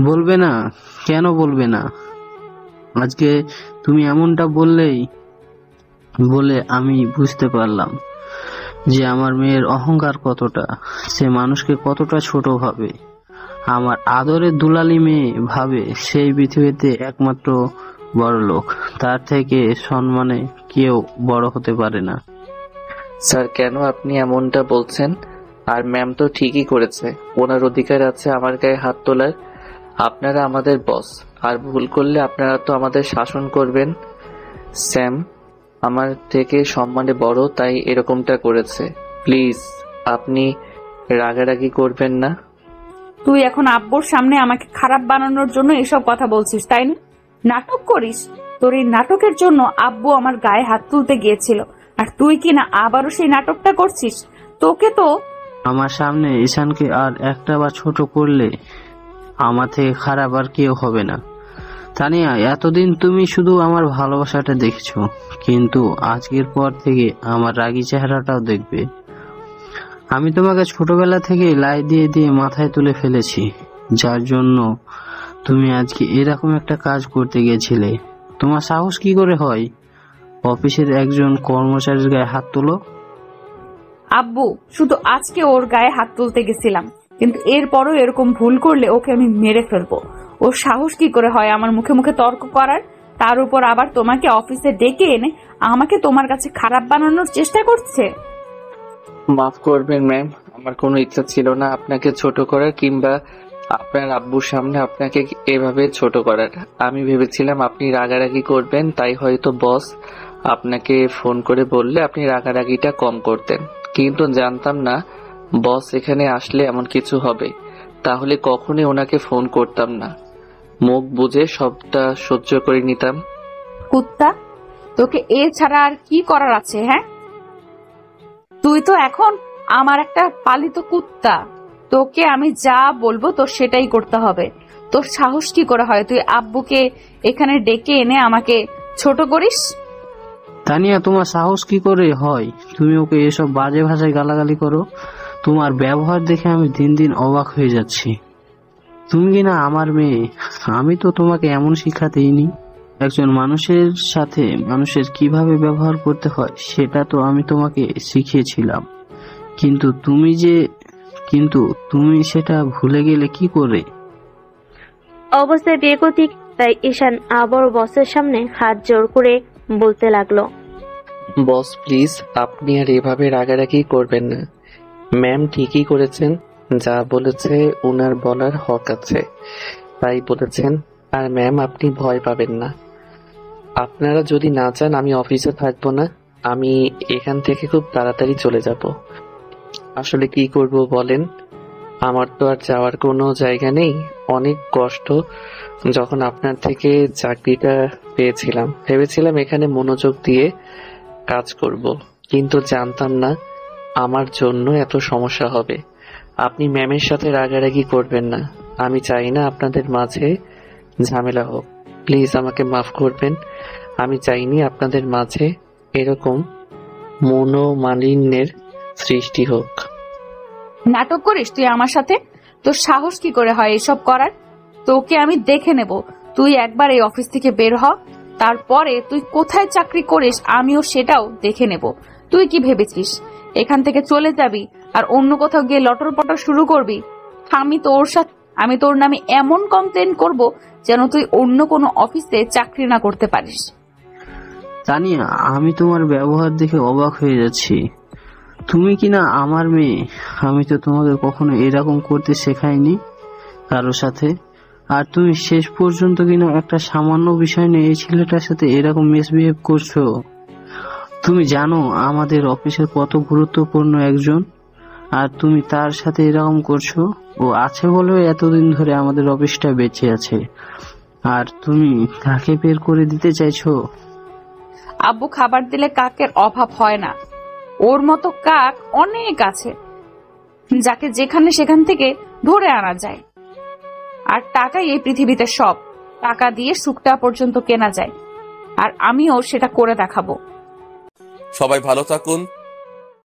[SPEAKER 9] বলবে না? কেন বলবে না? আজকে তুমি এমনটা বলে আমি বুঝতে পারলাম যে আমার মেয়ের অহংকার কতটা, সে মানুষকে কতটা ছোট ভাবে। আমার আদরের দুলালি মেয়ে ভাবে সেই পৃথিবীতে একমাত্র বড় লোক, তার থেকে সম্মানে কেউ বড় হতে পারে না।
[SPEAKER 4] স্যার কেন আপনি এমনটা বলছেন? আর ম্যাম তো ঠিকই করেছে, ওনার অধিকার আছে আমার গায়ে হাত তোলার। আপনারা আমাদের বস, আর ভুল করলে আপনারা তো আমাদের শাসন করবেন। স্যাম আমার থেকে সম্মানে বড় তাই এরকমটা করেছে। প্লিজ আপনি রাগারাগি করবেন না।
[SPEAKER 3] তুই এখন আব্বুর সামনে আমাকে খারাপ বানানোর জন্য এসব কথা বলছিস, তাই না? নাটক করিস। তোর এই নাটকের জন্য আব্বু আমার গায়ে হাত তুলতে গিয়েছিল, আর তুই কিনা আবারও সেই নাটকটা করছিস। তোকে তো
[SPEAKER 9] আমার সামনে ঈশানকে আর একটা বার ছোট করলে আমার থেকে খারাপ আর কেউ হবে না। তানিয়া, এতদিন তুমি শুধু আমার ভালোবাসাটা দেখছো, কিন্তু আজকের পর থেকে আমার রাগী চেহারাটাও দেখবে। আমি তোমাকে ছোটবেলা থেকে লাই দিয়ে দিয়ে মাথায় তুলে ফেলেছি, যার জন্য তুমি আজকে এরকম একটা কাজ করতে গেছিলে। তোমার সাহস কি করে হয় অফিসের একজন কর্মচারীর গায়ে হাত তোলো?
[SPEAKER 3] আব্বু, শুধু আজকে ওর গায়ে হাত তুলতে গেছিলাম, কিন্তু এরপরও এরকম ভুল করলে ওকে আমি মেরে ফেলবো। ওর সাহস কি করে হয় আমার মুখে মুখে তর্ক করার? তার উপর আবার তোমাকে অফিসে ডেকে এনে আমাকে তোমার কাছে খারাপ বানানোর চেষ্টা করছে।
[SPEAKER 4] মাফ করবেন ম্যাম, আমার কোনো ইচ্ছা ছিল না আপনাকে ছোট করার কিংবা আপনার আব্বুর সামনে আপনাকে এভাবে ছোট করার। আমি ভেবেছিলাম আপনি রাগারাগি করবেন, তাই হয়তো বস আপনাকে ফোন করে বললে আপনি রাগারাগিটা কম করতেন, কিন্তু জানতাম না বস এখানে আসলে এমন কিছু হবে। তাহলে কখনোই ওনাকে ফোন করতাম না, মুখ বুঝে সবটা সহ্য করে নিতাম।
[SPEAKER 3] কুত্তা, তোকে এছাড়া আর কি করার আছে? হ্যাঁ, তুই তো এখন আমার একটা পালিত কুত্তা। তোকে আমি যা বলবো তোর সেটাই করতে হবে। তোর সাহস কি করে হয় তুই আব্বুকে এখানে ডেকে এনে আমাকে ছোট করিস?
[SPEAKER 9] তানিয়া, তোমার সাহস কি করে হয় তুমি ওকে এসব বাজে ভাষায় গালাগালি করো? তোমার ব্যবহার দেখে আমি দিন দিন অবাক হয়ে যাচ্ছি। তুমি কিনা আমার মেয়ে, আমি তো তোমাকে এমন শিক্ষা দিইনি। একজন মানুষের সাথে মানুষের কিভাবে ব্যবহার করতে হয় সেটা তো আমি তোমাকে শিখিয়েছিলাম, কিন্তু তুমি সেটা ভুলে গেলে কি করে?
[SPEAKER 2] অবস্থায় বেগতিক, তাই ঈশান আবার বসের সামনে হাত জোর করে বলতে লাগলো,
[SPEAKER 4] বস প্লিজ আপনি আর এভাবে রাগারাগি করবেন না। ম্যাম ঠিকই করেছেন, যা বলেছে ওনার বলার হক আছে তাই বলেছেন। আর ম্যাম আপনি ভয় পাবেন না। আপনারা যদি না চান আমি অফিসে থাকবো না, আমি এখান থেকে খুব তাড়াতাড়ি চলে যাব। আসলে কি করব বলেন, আমার তো আর যাওয়ার কোনো জায়গা নেই। অনেক কষ্ট যখন আপনার থেকে চাকরিটা পেয়েছিলাম, ভেবেছিলাম এখানে মনোযোগ দিয়ে কাজ করব, কিন্তু জানতাম না আমার জন্য এত সমস্যা হবে। আপনি ম্যামের সাথে রাগারাগি করবেন না, আমি চাই না আপনাদের মাঝে ঝামেলা হোক। প্লিজ আমাকে মাফ করবেন, আমি চাইনি আপনাদের মাঝে এরকম মনোমালিন্যের সৃষ্টি হোক।
[SPEAKER 3] নাটক করিস তুই আমার সাথে? তোর সাহস কি করে হয় এসব করার? তোকে আমি দেখে নেব। তুই একবার এই অফিস থেকে বের হ, তারপরে তুই কোথায় চাকরি করিস আমিও সেটাও দেখে নেব। তুই কি ভেবেছিস এখান থেকে চলে যাবি আর অন্য কোথাও গিয়ে লটর পটর শুরু করবি, আমি তোর নামে এমন কমপ্লেন করব যেন তুই অন্য কোনো অফিসে চাকরি না করতে পারিস।
[SPEAKER 9] তানিয়া, আমি তোমার ব্যবহার দেখে অবাক হয়ে যাচ্ছি। তুমি কিনা আমার মেয়ে, আমি তো তোমাকে কখনো এরকম করতে শেখাইনি কারো সাথে। আর তুমি শেষ পর্যন্ত কিনা একটা সামান্য বিষয় নিয়ে এই ছেলেটার সাথে এরকম মিসবিহেভ করছো। তুমি জানো আমাদের অফিসের কত গুরুত্বপূর্ণ একজন, আর তুমি তার সাথে এরকম করছো। ও আছে বলে এতদিন ধরে আমাদের অফিসটা বেঁচে আছে, আর তুমি তাকে বের করে দিতে চাইছো।
[SPEAKER 3] আব্বু, খাবার দিলে কাকের অভাব হয় না। ওর মতো কাক অনেক আছে, যাকে যেখানে সেখান থেকে ধরে আনা যায়। আর টাকাই এই পৃথিবীতে সব। টাকা দিয়ে সুখটা পর্যন্ত কেনা যায়, আর আমিও সেটা করে দেখাবো।
[SPEAKER 10] সবাই ভালো থাকুন।